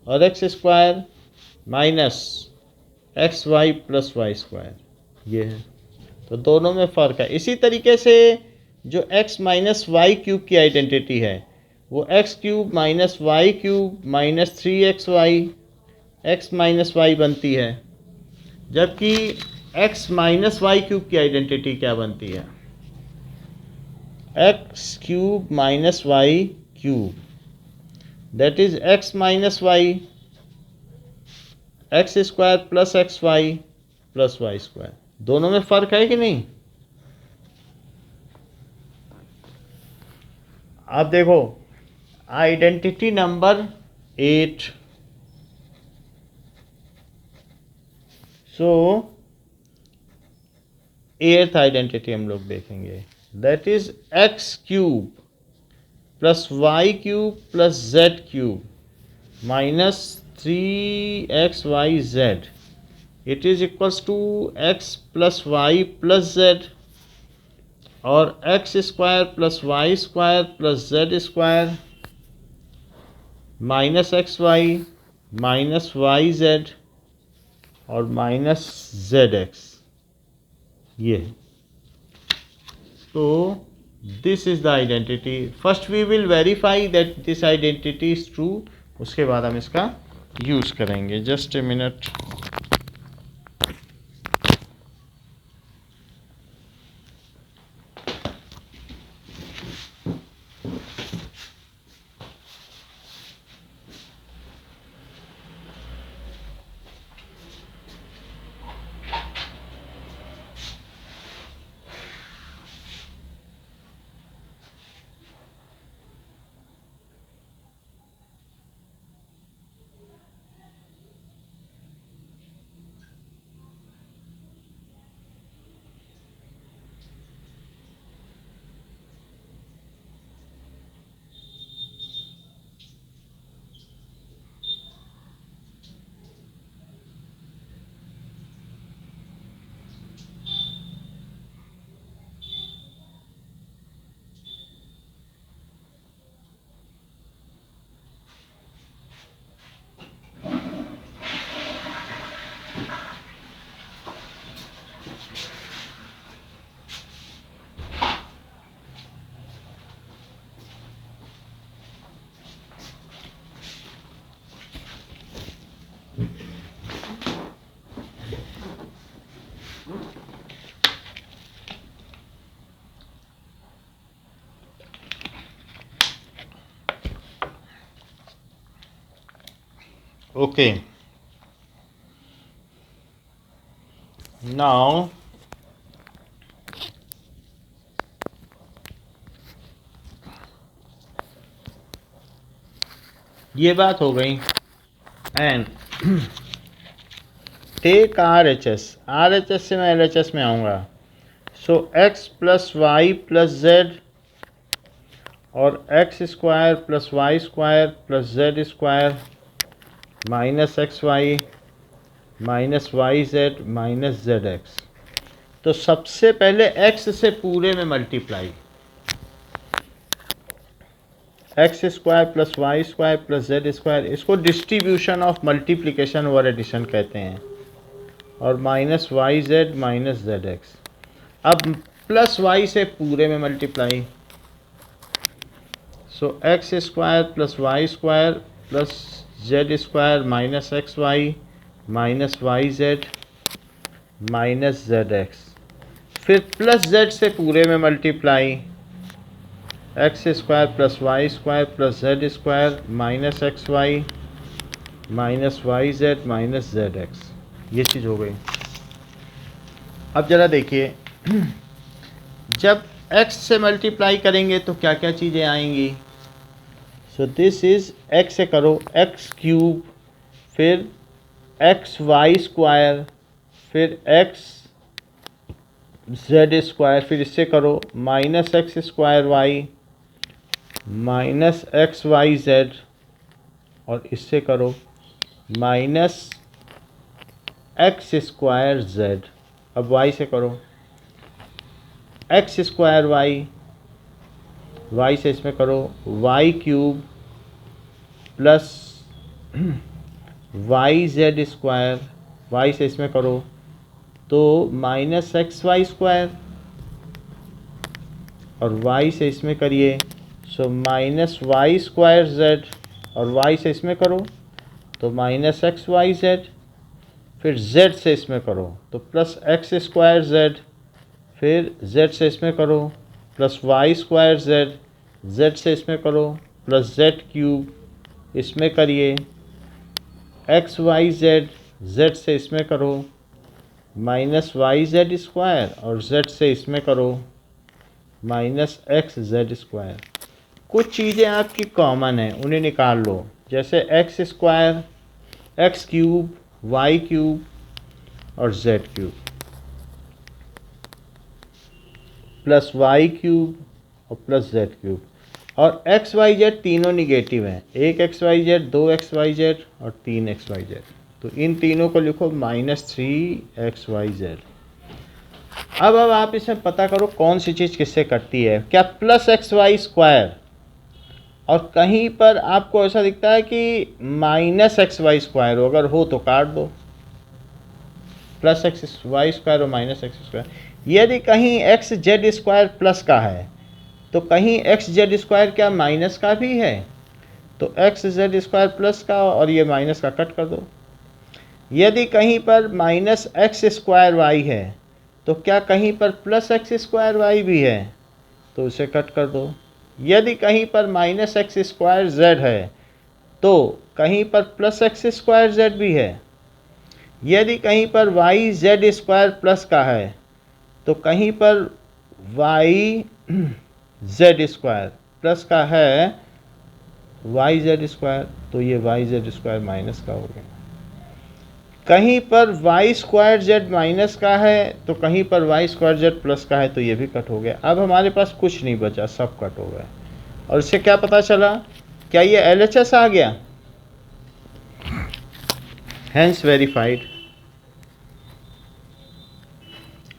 और x square minus x Y plus Y square, ये है। तो दोनों में फ़र्क है। इसी तरीके से जो x माइनस वाई क्यूब की आइडेंटिटी है, वो X cube minus Y cube minus 3xy X minus Y बनती है, जबकि x माइनस वाई क्यूब की आइडेंटिटी क्या बनती है? X cube minus Y cube, that is x minus Y X square plus X Y plus Y square. दोनों में फ़र्क है कि नहीं? अब देखो आइडेंटिटी नंबर 8। सो 8th आइडेंटिटी हम लोग देखेंगे, that is x cube plus Y cube plus z cube minus 3xyz, it is equals to x plus y plus z और x square plus Y square plus Z square minus x Y minus Y Z और minus Z x, ये। तो this is the identity. First we will verify that this identity is true, उसके बाद हम इसका use करेंगे। Just a minute. Okay, now ये बात हो गई। एंड टेक RHS, RHS से मैं LHS में आऊँगा। So x plus y plus z और x square plus Y square plus Z square minus x Y minus Y Z minus Z x. तो सबसे पहले एक्स से पूरे में multiply, x square plus Y square plus Z square, इसको distribution of multiplication over addition कहते हैं, और minus Y Z minus Z x. अब प्लस वाई से पूरे में multiply, so x square plus Y square plus Z square minus x Y minus Y Z minus Z X. फिर plus Z से पूरे में multiply, x square plus Y square plus Z square minus x Y minus Y Z minus Z x. ये चीज़ हो गई। अब ज़रा देखिए, जब x से मल्टीप्लाई करेंगे तो क्या क्या चीज़ें आएंगी। सो दिस इज़ x से करो एक्स क्यूब, फिर एक्स वाई स्क्वायर, फिर एक्स जेड स्क्वायर, फिर इससे करो minus X square Y minus x Y Z, और इससे करो माइनस एक्स स्क्वायर जेड। अब y से करो एक्स स्क्वायर वाई, वाई से इसमें करो Y cube plus Y Z square, Y से इसमें करो तो माइनस एक्स वाई स्क्वायर, और वाई से इसमें करिए so minus Y square Z, और वाई से इसमें करो तो माइनस एक्स वाई जेड। फिर z से इसमें करो तो प्लस एक्स स्क्वायर जेड, फिर z से इसमें करो plus Y square Z, z से इसमें करो प्लस जेड क्यूब, इसमें करिए एक्स वाई जेड, z से इसमें करो माइनस वाई जेड स्क्वायर, और z से इसमें करो माइनस एक्स जेड स्क्वायर। कुछ चीज़ें आपकी कॉमन हैं, उन्हें निकाल लो, जैसे x square, x cube, y cube और z cube, plus Y cube और प्लस जेड क्यूब, और एक्स वाई जेड तीनों निगेटिव हैं, एक एक्स वाई जेड, दो एक्स वाई जेड और तीन एक्स वाई जेड, तो इन तीनों को लिखो minus three X Y Z. अब आप इसमें पता करो कौन सी चीज़ किससे कटती है। क्या प्लस एक्स वाई स्क्वायर, और कहीं पर आपको ऐसा दिखता है कि माइनस एक्स वाई स्क्वायर, अगर हो तो काट दो, प्लस एक्स वाई स्क्वायर और माइनस एक्स स्क्वायर। यदि कहीं एक्स जेड स्क्वायर प्लस का है तो कहीं एक्स जेड स्क्वायर क्या माइनस का भी है, तो एक्स जेड स्क्वायर प्लस का और ये माइनस का कट कर दो। यदि कहीं पर माइनस एक्स स्क्वायर वाई है तो क्या कहीं पर प्लस एक्स स्क्वायर वाई भी है, तो उसे कट कर दो। यदि कहीं पर माइनस एक्स स्क्वायर जेड है तो कहीं पर प्लस एक्स स्क्वायर जेड भी है। यदि कहीं पर वाई जेड स्क्वायर प्लस का है तो कहीं पर वाई जेड स्क्वायर प्लस का है वाई जेड स्क्वायर, तो ये वाई जेड स्क्वायर माइनस का हो गया। कहीं पर वाई स्क्वायर जेड माइनस का है तो कहीं पर वाई स्क्वायर जेड प्लस का है, तो ये भी कट हो गया। अब हमारे पास कुछ नहीं बचा, सब कट हो गया। और इससे क्या पता चला, क्या ये LHS आ गया, हैंस वेरीफाइड।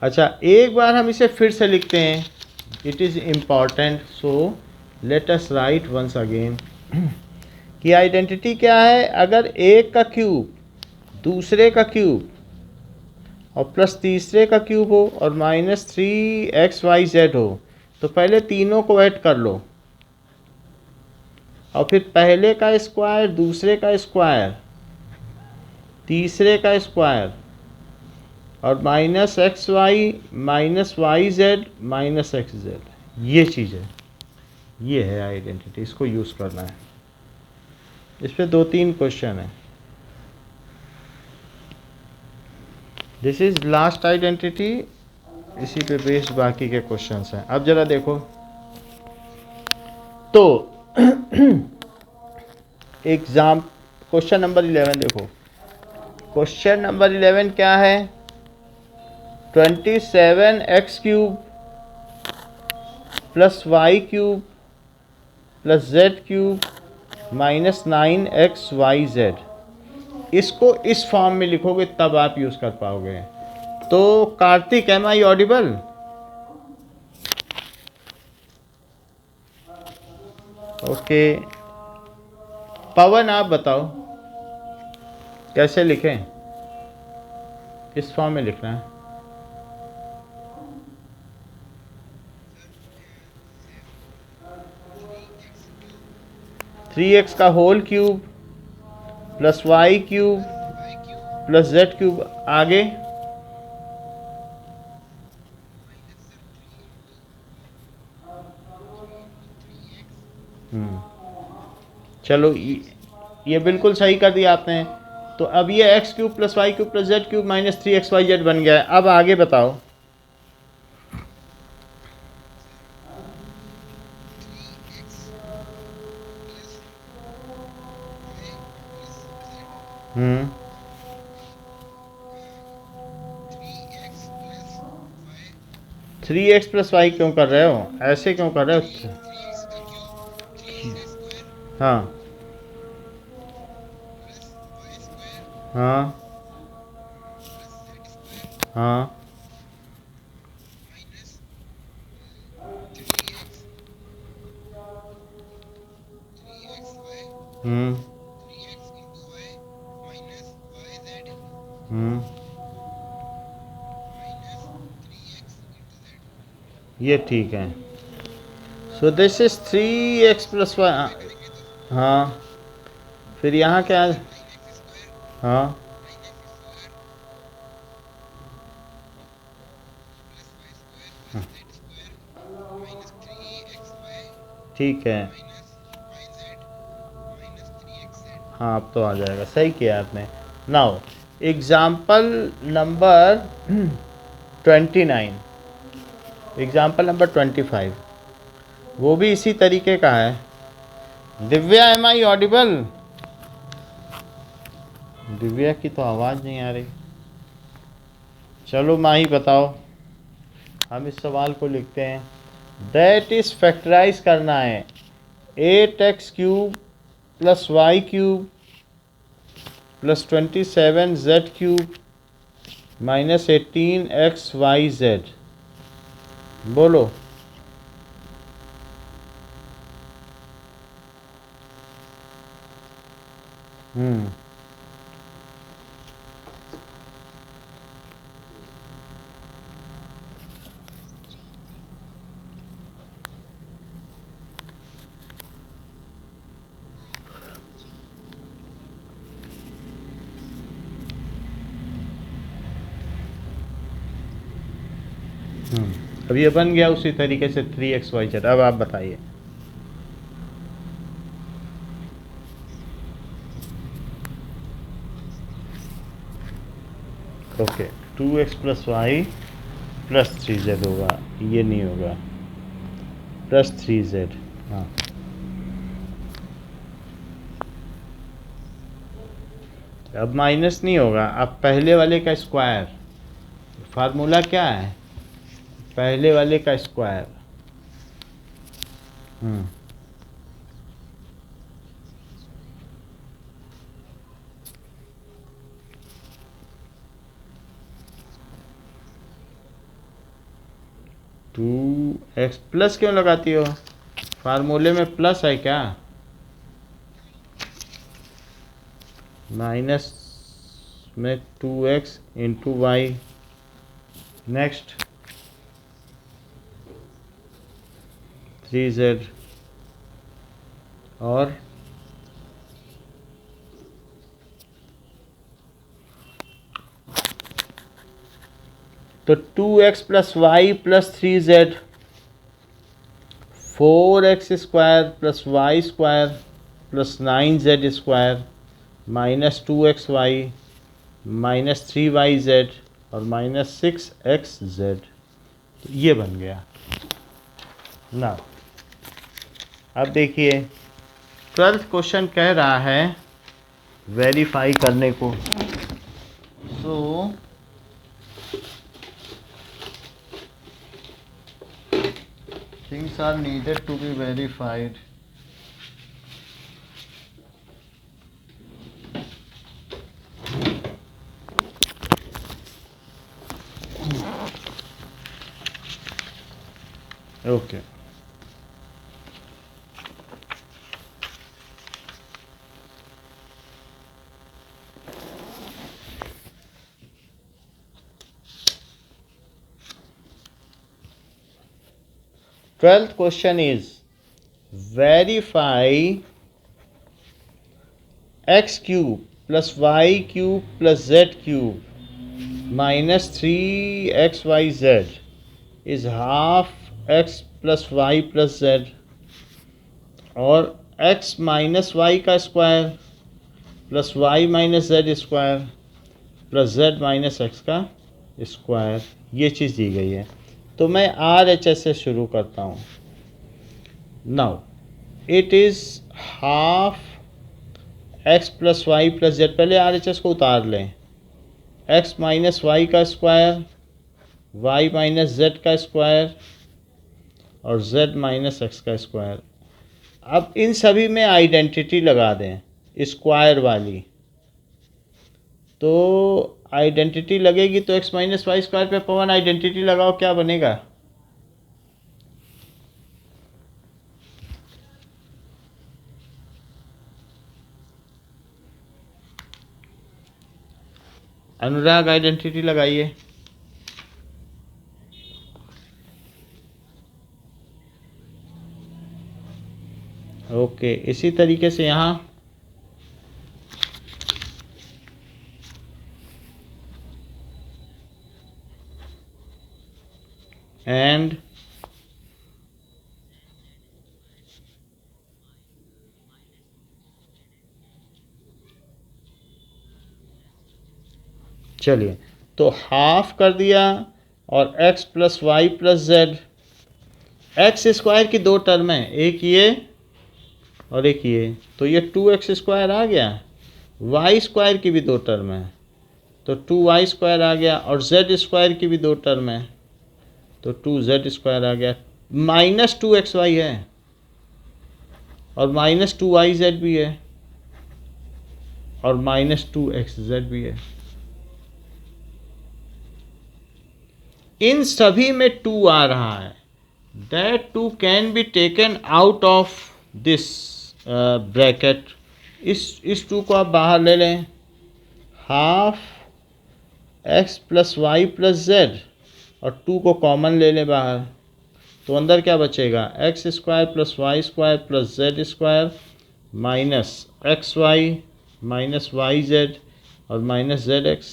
अच्छा, एक बार हम इसे फिर से लिखते हैं, it is important, so let us write once again कि आइडेंटिटी क्या है। अगर एक का क्यूब दूसरे का क्यूब और प्लस तीसरे का क्यूब हो और minus three X Y Z हो, तो पहले तीनों को ऐड कर लो, और फिर पहले का स्क्वायर, दूसरे का स्क्वायर, तीसरे का स्क्वायर, और minus x Y minus Y Z minus x Z. ये चीज़ है, ये है आइडेंटिटी, इसको यूज़ करना है। इस पर 2-3 क्वेश्चन है। दिस इज़ लास्ट आइडेंटिटी, इसी पे बेस्ड बाकी के क्वेश्चंस हैं। अब ज़रा देखो तो एग्ज़ाम क्वेश्चन नंबर 11 देखो। क्वेश्चन नंबर 11 क्या है, 27x³ plus y³ plus z³ minus 9xyz। इसको इस फॉर्म में लिखोगे तब आप यूज़ कर पाओगे। तो Kartik, am I audible? Okay, Pavan आप बताओ कैसे लिखें? किस फॉर्म में लिखना है? थ्री एक्स का whole cube plus y³ plus z³ आगे चलो ये बिल्कुल सही कर दिया आपने। तो अब ये x³ plus y³ plus z³ minus 3xyz बन गया है। अब आगे बताओ। हम्म 3x प्लस वाई क्यों कर रहे हो? ऐसे क्यों कर रहे हो? हाँ हाँ हाँ हम्म हम्म ये ठीक है। So this is 3x plus y. हाँ, फिर यहाँ क्या है? हाँ ठीक है। हाँ अब तो आ जाएगा, सही किया आपने। Now example number 29, example number 25, वो भी इसी तरीके का है। Divya, am I audible? Divya की तो आवाज़ नहीं आ रही। चलो माही बताओ, हम इस सवाल को लिखते हैं। दैट इज़ फैक्टराइज करना है 8x³ plus y³ plus 27z³ minus 18xyz। बोलो। अब ये बन गया उसी तरीके से 3xyz। अब आप बताइए। Okay, 2x plus y plus 3z होगा, ये नहीं होगा, प्लस 3z। हाँ अब माइनस नहीं होगा, अब पहले वाले का स्क्वायर। फार्मूला क्या है? पहले वाले का स्क्वायर। 2x प्लस क्यों लगाती हो? फार्मूले में प्लस है क्या? माइनस में 2x into Y. Next 3z और तो 2x plus y plus 3z, 4x square plus Y square plus 9z square minus 2xy minus 3yz और माइनस 6xz। तो ये बन गया ना। अब देखिए 12th क्वेश्चन कह रहा है वेरीफाई करने को। सो Things are needed to be verified. Okay. Twelfth question is verify x cube plus y cube plus z cube minus 3xyz is half x plus y plus z, और x minus y का square plus y minus z square plus z minus x का square, ये चीज़ दी गई है। तो मैं are H S से शुरू करता हूँ। Now it is half x plus y plus z, पहले आर एच एस को उतार लें। एक्स माइनस वाई का स्क्वायर, वाई माइनस जेड का स्क्वायर और जेड माइनस एक्स का स्क्वायर। अब इन सभी में आइडेंटिटी लगा दें स्क्वायर वाली, तो आइडेंटिटी लगेगी तो एक्स माइनस वाई स्क्वायर पे पवन आइडेंटिटी लगाओ, क्या बनेगा? अनुराग आइडेंटिटी लगाइए। ओके, इसी तरीके से यहाँ एंड चलिए, तो हाफ कर दिया और x plus y plus z, x square की दो टर्म है, एक ये और एक ये, तो ये 2x स्क्वायर आ गया। वाई स्क्वायर की भी दो टर्म है तो 2y स्क्वायर आ गया, और z स्क्वायर की भी दो टर्म है तो 2z स्क्वायर आ गया। माइनस 2xy है और माइनस 2yz भी है और माइनस 2xz भी है। इन सभी में 2 आ रहा है। That 2 can be taken out of this bracket. इस 2 को आप बाहर ले लें। हाफ x plus y plus z और 2 को कॉमन ले लें बाहर, तो अंदर क्या बचेगा? X square plus Y square plus Z square minus x Y minus Y Z और माइनस जेड एक्स।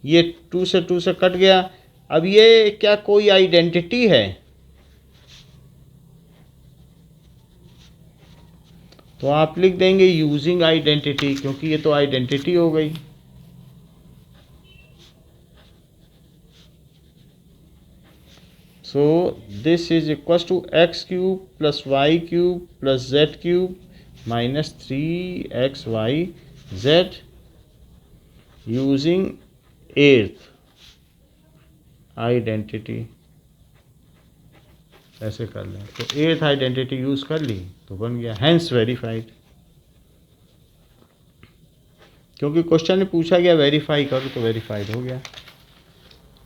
ये 2 से कट गया। अब ये क्या कोई आइडेंटिटी है? तो आप लिख देंगे यूजिंग आइडेंटिटी, क्योंकि ये तो आइडेंटिटी हो गई। So this is equal to x cube plus Y cube plus z cube minus 3xy z using earth identity. ऐसे कर लें तो एर्थ आइडेंटिटी यूज कर ली तो बन गया, हैंस वेरीफाइड। क्योंकि क्वेश्चन में पूछा गया वेरीफाई करो तो वेरीफाइड हो गया।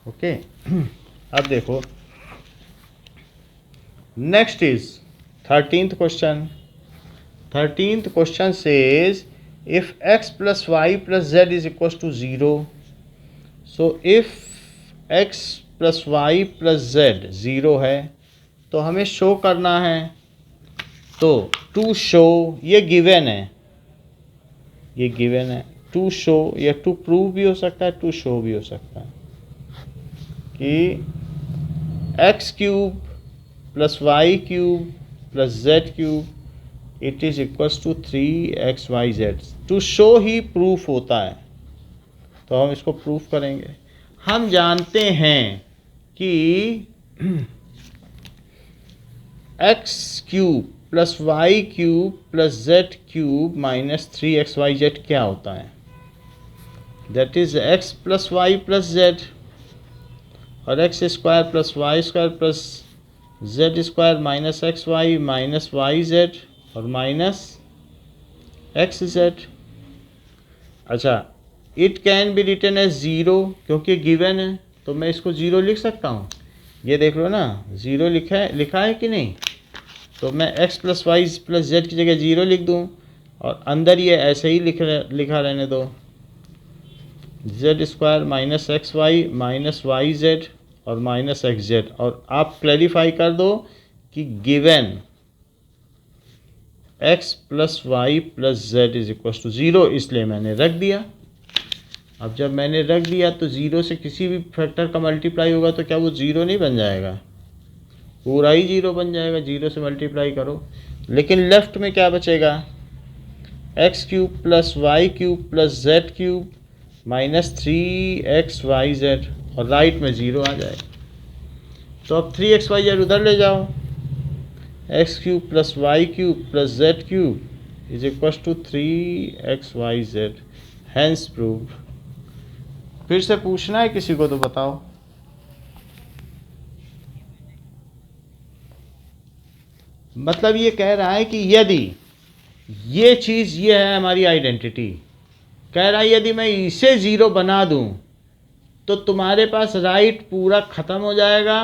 ओके, अब देखो next is 13th question. 13th question says if x plus y plus z is equal to 0, so if x plus y plus z 0 है तो हमें शो करना है। तो टू शो, ये गिवन है, ये गिवन है। टू शो या टू प्रूव भी हो सकता है, टू शो भी हो सकता है कि x cube plus Y cube plus z cube it is equals to 3xyz। To show ही प्रूफ होता है, तो हम इसको प्रूफ करेंगे। हम जानते हैं कि x cube plus Y cube plus z cube minus 3xyz क्या होता है? That is x plus y plus z, और x square plus Y square plus Z square minus x Y minus Y Z और minus x z. अच्छा, it can be written as zero, क्योंकि given है तो मैं इसको zero लिख सकता हूँ। ये देख लो ना, ज़ीरो लिखा है कि नहीं। तो मैं x plus y plus z की जगह ज़ीरो लिख दूँ और अंदर ये ऐसे ही लिखा रहने दो, z square minus x Y minus Y Z और माइनस एक्स जेड। और आप क्लैरिफाई कर दो कि given x plus y plus z is equal to zero, इसलिए मैंने रख दिया। अब जब मैंने रख दिया तो ज़ीरो से किसी भी फैक्टर का मल्टीप्लाई होगा तो क्या वो ज़ीरो नहीं बन जाएगा? पूरा ही ज़ीरो बन जाएगा, ज़ीरो से मल्टीप्लाई करो। लेकिन लेफ्ट में क्या बचेगा? X cube plus Y cube plus z cube minus 3xyz और राइट में ज़ीरो आ जाएगा। तो अब 3xyz उधर ले जाओ, x cube plus Y cube plus z cube is equal to 3xyz, hence prove. फिर से पूछना है किसी को तो बताओ। मतलब ये कह रहा है कि यदि ये चीज़ ये है हमारी आइडेंटिटी, कह रहा है यदि मैं इसे ज़ीरो बना दूं तो तुम्हारे पास राइट पूरा ख़त्म हो जाएगा,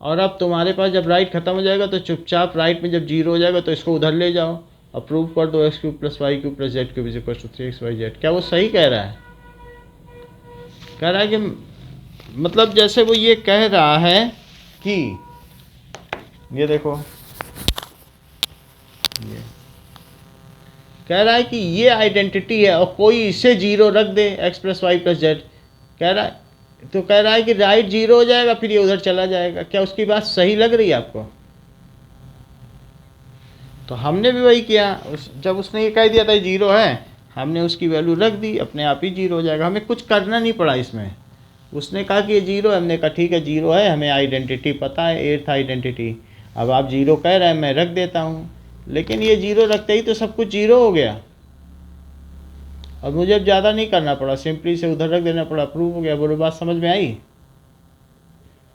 और अब तुम्हारे पास जब राइट ख़त्म हो जाएगा तो चुपचाप राइट में जब जीरो हो जाएगा तो इसको उधर ले जाओ, अप्रूव कर दो x cube plus Y cube plus z cube is equal to 3xyz। क्या वो सही कह रहा है? कह रहा है कि मतलब जैसे वो ये कह रहा है कि ये देखो, ये कह रहा है कि ये आइडेंटिटी है और कोई इसे जीरो रख दे x plus y plus z, कह रहा है तो कह रहा है कि राइट जीरो हो जाएगा फिर ये उधर चला जाएगा। क्या उसकी बात सही लग रही है आपको? तो हमने भी वही किया, जब उसने ये कह दिया था जीरो है, हमने उसकी वैल्यू रख दी, अपने आप ही जीरो हो जाएगा, हमें कुछ करना नहीं पड़ा इसमें। उसने कहा कि ये जीरो है, हमने कहा ठीक है जीरो है, हमें आइडेंटिटी पता है, एर्थ आइडेंटिटी। अब आप जीरो कह रहे हैं, मैं रख देता हूँ, लेकिन ये जीरो रखते ही तो सब कुछ जीरो हो गया। अब मुझे अब ज़्यादा नहीं करना पड़ा, सिंपली से उधर रख देना पड़ा, प्रूव हो गया। बोलो बात समझ में आई?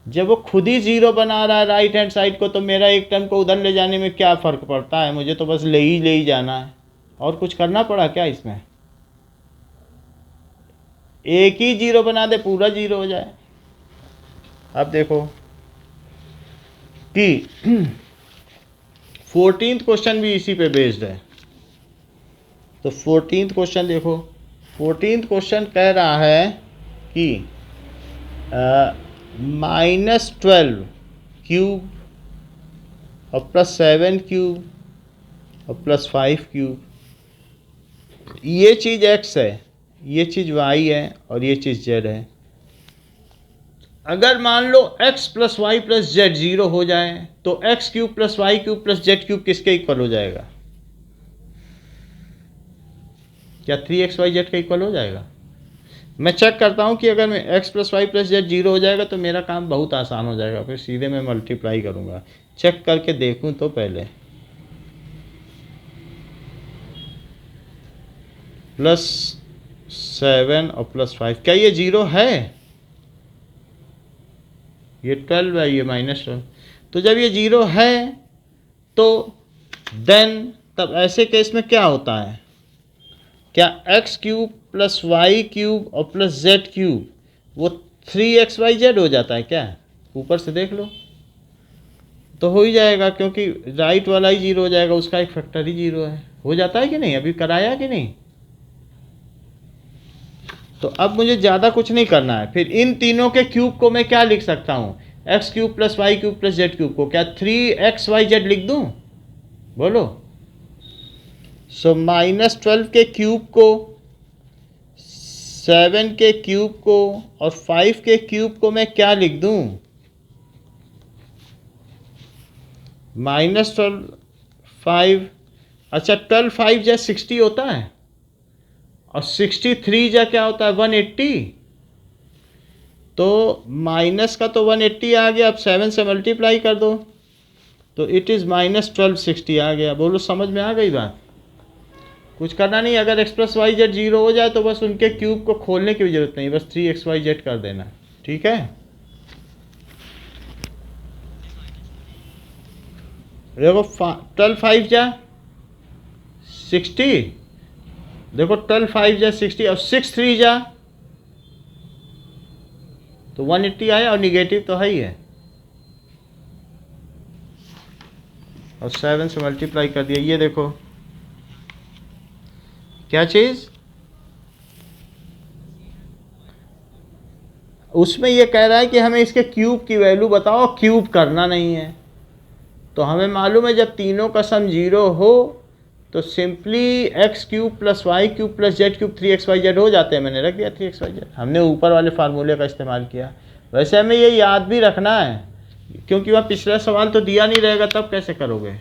जब वो खुद ही ज़ीरो बना रहा है राइट हैंड साइड को, तो मेरा एक टर्म को उधर ले जाने में क्या फ़र्क पड़ता है? मुझे तो बस ले ही जाना है, और कुछ करना पड़ा क्या इसमें? एक ही जीरो बना दे, पूरा जीरो हो जाए। अब देखो कि 14th क्वेश्चन भी इसी पे बेस्ड है। तो 14th क्वेश्चन देखो, 14th क्वेश्चन कह रहा है कि -12 क्यूब और +7 क्यूब और +5 क्यूब, ये चीज़ x है, ये चीज़ y है और ये चीज़ z है। अगर मान लो x plus y plus z zero हो जाए तो x cube plus Y cube plus z cube किसके इक्वल हो जाएगा? क्या 3xyz का इक्वल हो जाएगा? मैं चेक करता हूँ कि अगर मैं x plus y plus z zero हो जाएगा तो मेरा काम बहुत आसान हो जाएगा, फिर सीधे मैं मल्टीप्लाई करूँगा। चेक करके देखूँ तो पहले +7 और +5, क्या ये जीरो है? ये 12 है, ये -12। तो जब ये जीरो है तो देन तब ऐसे केस में क्या होता है? क्या x cube plus Y cube और प्लस जेड क्यूब वो 3xyz हो जाता है क्या? ऊपर से देख लो तो हो ही जाएगा, क्योंकि राइट वाला ही जीरो हो जाएगा, उसका एक फैक्टर ही जीरो है। हो जाता है कि नहीं? अभी कराया कि नहीं? तो अब मुझे ज़्यादा कुछ नहीं करना है। फिर इन तीनों के क्यूब को मैं क्या लिख सकता हूँ? X cube plus Y cube plus z cube को क्या 3xyz लिख दूँ? बोलो। सो -12 के क्यूब को, 7 के क्यूब को और 5 के क्यूब को मैं क्या लिख दूँ? -12 5, अच्छा 12 5 जा 60 होता है और 63 जा क्या होता है? 180। तो माइनस का तो 180 आ गया, अब 7 से मल्टीप्लाई कर दो तो इट इज़ -1260 आ गया। बोलो समझ में आ गई बात? कुछ करना नहीं, अगर x plus Y z zero हो जाए तो बस उनके क्यूब को खोलने की भी जरूरत नहीं, बस 3xyz कर देना, ठीक है। देखो 12 5 जा 60, देखो 12 5 जा 60 और 6 3 जा तो 180 आया और निगेटिव तो है ही है, और 7 से मल्टीप्लाई कर दिया। ये देखो क्या चीज़, उसमें ये कह रहा है कि हमें इसके क्यूब की वैल्यू बताओ, क्यूब करना नहीं है। तो हमें मालूम है जब तीनों का सम 0 हो तो simply x cube plus Y cube plus z cube 3xyz हो जाते हैं। मैंने रख दिया 3xyz, हमने ऊपर वाले फार्मूले का इस्तेमाल किया। वैसे हमें ये याद भी रखना है क्योंकि वह पिछला सवाल तो दिया नहीं रहेगा, तब कैसे करोगे।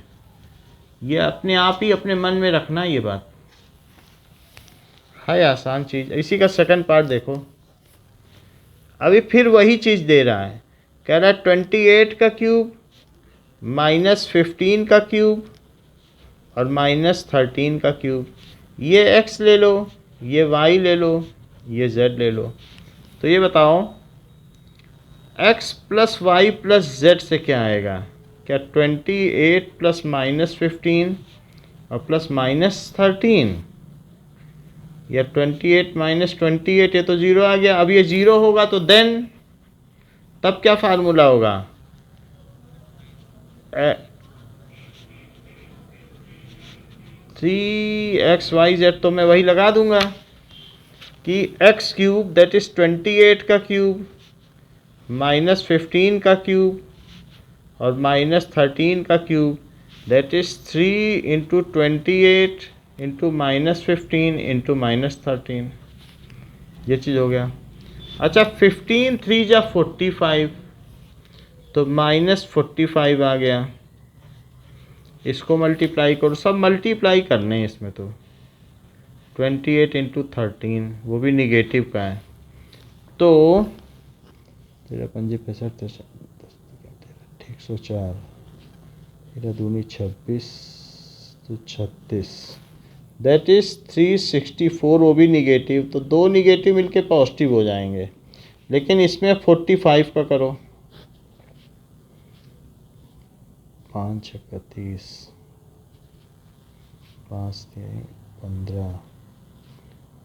ये अपने आप ही अपने मन में रखना, ये बात है आसान चीज़। इसी का सेकंड पार्ट देखो, अभी फिर वही चीज़ दे रहा है, कह रहा है 28 का क्यूब माइनस 15 का क्यूब और माइनस 13 का क्यूब। ये x ले लो, ये y ले लो, ये z ले लो। तो ये बताओ x प्लस वाई प्लस z से क्या आएगा, क्या 28 प्लस माइनस 15 और प्लस माइनस 13, या 28 माइनस 28, ये तो 0 आ गया। अब ये 0 होगा तो देन तब क्या फार्मूला होगा, 3xyz, तो मैं वही लगा दूंगा कि x क्यूब दैट इज़ 28 का क्यूब माइनस 15 का क्यूब और माइनस 13 का cube that is 3 into 28 into minus 15 into minus 13। ये चीज़ हो गया। अच्छा 15 3 जा 45, तो माइनस 45 आ गया। इसको मल्टीप्लाई करो, सब मल्टीप्लाई करने हैं इसमें। तो 28 इंटू 13 वो भी निगेटिव का है, तो 13 पंजे 65 104 तेरह दूनी 26 तो 36 दैट इज़ 364, वो भी निगेटिव। तो दो निगेटिव मिलके पॉजिटिव हो जाएंगे। लेकिन इसमें 45 का करो, 5 छक्का 30, 5 15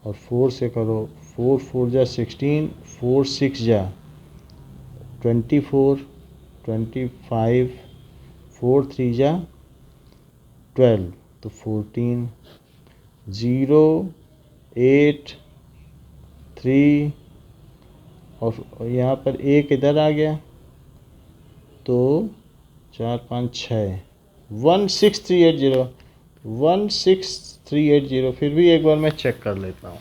और 4 से करो, 4 4 जा 16, 4 6 जा 24, 25, 4 3 जा 12 तो 14, 0 8 3 और यहाँ पर एक इधर आ गया तो 4 5 6 16380 16380। फिर भी एक बार मैं चेक कर लेता हूँ।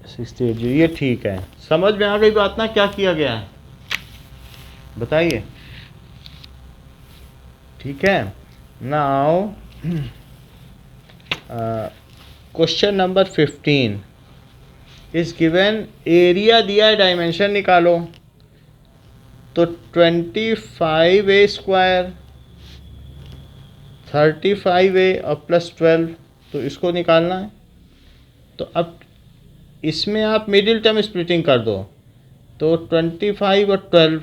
16380, ये ठीक है। समझ में आ गई बात ना, क्या किया गया है बताइए। ठीक है। Now question number 15 is given, area दिया है, डायमेंशन निकालो। तो 25a स्क्वायर 35a और प्लस 12, तो इसको निकालना है। तो अब इसमें आप मिडिल टर्म स्प्लिटिंग कर दो, तो 25 और 12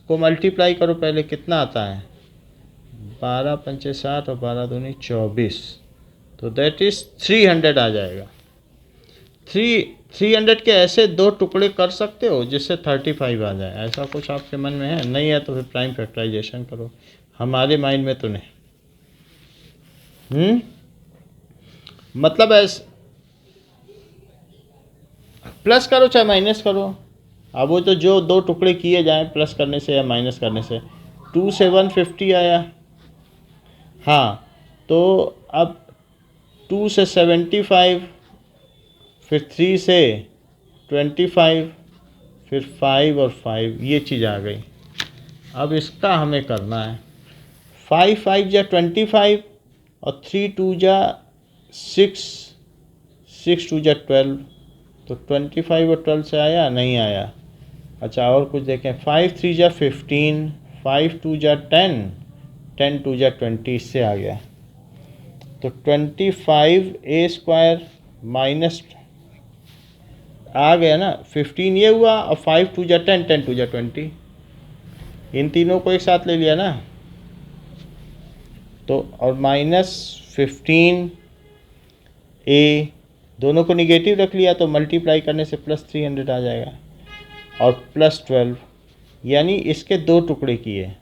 को मल्टीप्लाई करो पहले, कितना आता है 12 पंचे 60 और 12 दूनी 24, तो दैट इज़ 300 आ जाएगा। 300 के ऐसे दो टुकड़े कर सकते हो जिससे 35 आ जाए, ऐसा कुछ आपके मन में है? नहीं है तो फिर प्राइम फैक्टराइजेशन करो, हमारे माइंड में तो नहीं। मतलब ऐसे प्लस करो चाहे माइनस करो। अब वो तो जो दो टुकड़े किए जाएं प्लस करने से या माइनस करने से, 2 से 150 आया। हाँ, तो अब 2 से 75, फिर 3 से 25, फिर 5 और 5, ये चीज़ आ गई। अब इसका हमें करना है 5 5 जा 25 और 3 2 जा 6, 6 2 जा 12, तो 25 और 12 से आया नहीं आया। अच्छा और कुछ देखें, 5 3 जा 15, 5 2 जा 10, 10 2 जा 20, इससे आ गया। तो 25a स्क्वायर माइनस आ गया ना, 15 ये हुआ और 5 2 जा 10, 10 2 जा 20, इन तीनों को एक साथ ले लिया ना, तो और -15 ए, दोनों को निगेटिव रख लिया तो मल्टीप्लाई करने से +300 आ जाएगा, और +12, यानी इसके दो टुकड़े किए,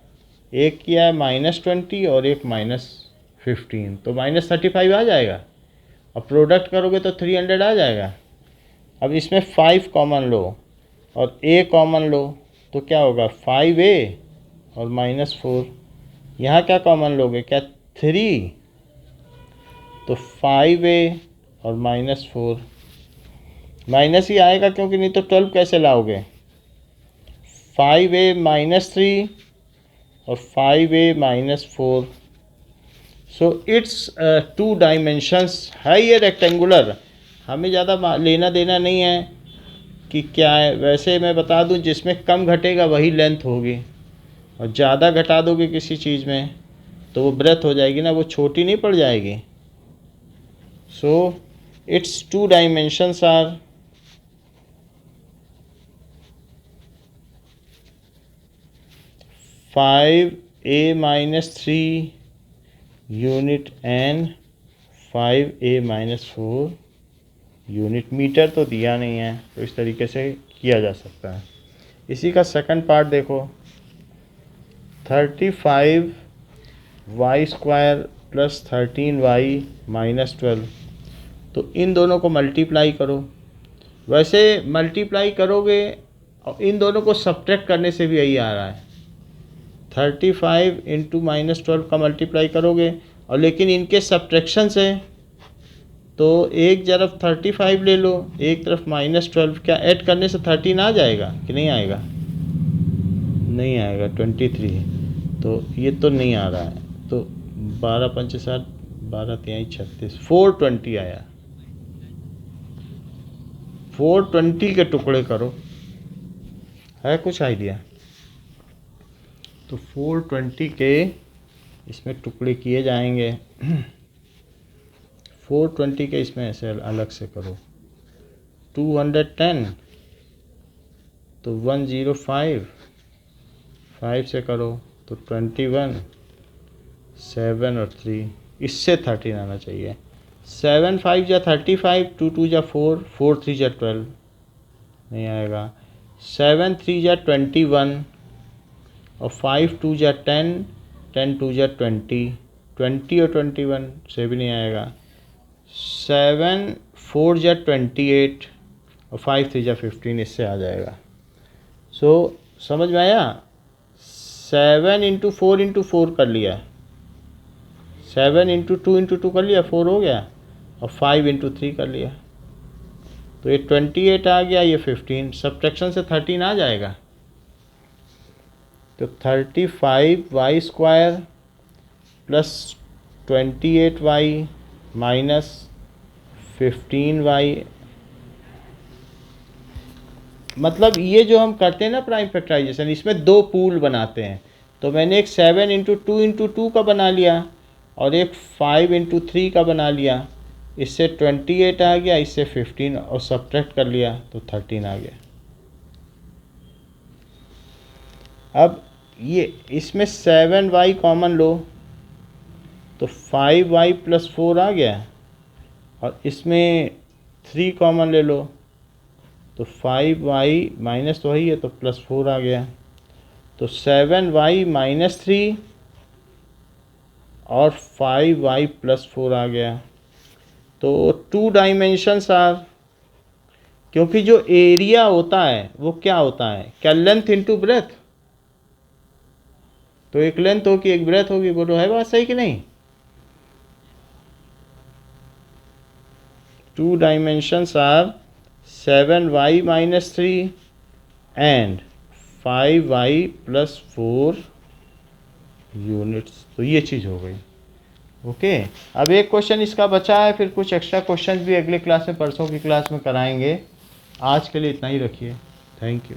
एक किया है -20 और एक -15, तो -35 आ जाएगा, और प्रोडक्ट करोगे तो 300 आ जाएगा। अब इसमें 5 कॉमन लो और a कॉमन लो, तो क्या होगा 5a और -4, यहाँ क्या कॉमन लोगे, क्या 3, तो 5a और -4, माइनस ही आएगा क्योंकि नहीं तो 12 कैसे लाओगे, 5a -3 और 5a -4, सो इट्स 2 डायमेंशंस है, ये रेक्टेंगुलर, हमें ज़्यादा लेना देना नहीं है कि क्या है। वैसे मैं बता दूं, जिसमें कम घटेगा वही लेंथ होगी, और ज़्यादा घटा दोगे किसी चीज़ में तो वो ब्रेथ हो जाएगी ना, वो छोटी नहीं पड़ जाएगी। So it's 2 dimensions are 5a -3 unit and 5a -4 unit. Metre तो दिया नहीं है, तो इस तरीके से किया जा सकता है। इसी का सेकंड पार्ट देखो, 35y² + 13y -12, तो इन दोनों को मल्टीप्लाई करो। वैसे मल्टीप्लाई करोगे और इन दोनों को सब्ट्रैक्ट करने से भी यही आ रहा है, 35 × -12 का मल्टीप्लाई करोगे, और लेकिन इनके सब्ट्रैक्शन से, तो एक तरफ 35 ले लो, एक तरफ -12, क्या ऐड करने से 13 आ जाएगा कि नहीं आएगा, नहीं आएगा, 23, तो ये तो नहीं आ रहा है, तो 12 × 5 = 7, 12 × 3 = 36, 420 आया। 420 के टुकड़े करो, है कुछ आइडिया, तो 420 के इसमें टुकड़े किए जाएंगे, 420 के इसमें ऐसे अलग से करो, 210, तो 105, 5 से करो तो 21, 7 और 3, इससे 13 आना चाहिए। 7 5 जा 35, 2 2 जा 4, 4 3 जा 12, नहीं आएगा। 7 3 जा 21 और 5 2 जा 10, 10 2 जा 20, 20 और 21 से भी नहीं आएगा। 7 4 जा 28 और 5 3 जा 15, इससे आ जाएगा। सो समझ में आया, 7 × 4 × 4 कर लिया, 7 × 2 × 2 कर लिया, 4 हो गया, और 5 × 3 कर लिया, तो ये 28 आ गया, ये 15, सब्ट्रैक्शन से 13 आ जाएगा। तो 35y² + 28y - 15y, मतलब ये जो हम करते हैं ना प्राइम फैक्टराइजेशन, इसमें दो पूल बनाते हैं, तो मैंने एक 7 × 2 × 2 का बना लिया और एक 5 × 3 का बना लिया, इससे 28 आ गया, इससे 15 और सब्ट्रैक्ट कर लिया तो 13 आ गया। अब ये इसमें 7y कॉमन लो तो 5y + 4 आ गया, और इसमें 3 कॉमन ले लो तो 5y माइनस तो वही है तो +4 आ गया, तो 7y - 3 और 5y + 4 आ गया। तो 2 डायमेंशंस आर, क्योंकि जो एरिया होता है वो क्या होता है, क्या लेंथ इंटू ब्रेथ, तो एक लेंथ होगी एक ब्रेथ होगी, बोलो है बात सही कि नहीं। 2 dimensions are 7y - 3 and 5y + 4 units, तो ये चीज़ हो गई। ओके, अब एक क्वेश्चन इसका बचा है, फिर कुछ एक्स्ट्रा क्वेश्चन भी अगले क्लास में, परसों की क्लास में कराएंगे। आज के लिए इतना ही रखिए, थैंक यू।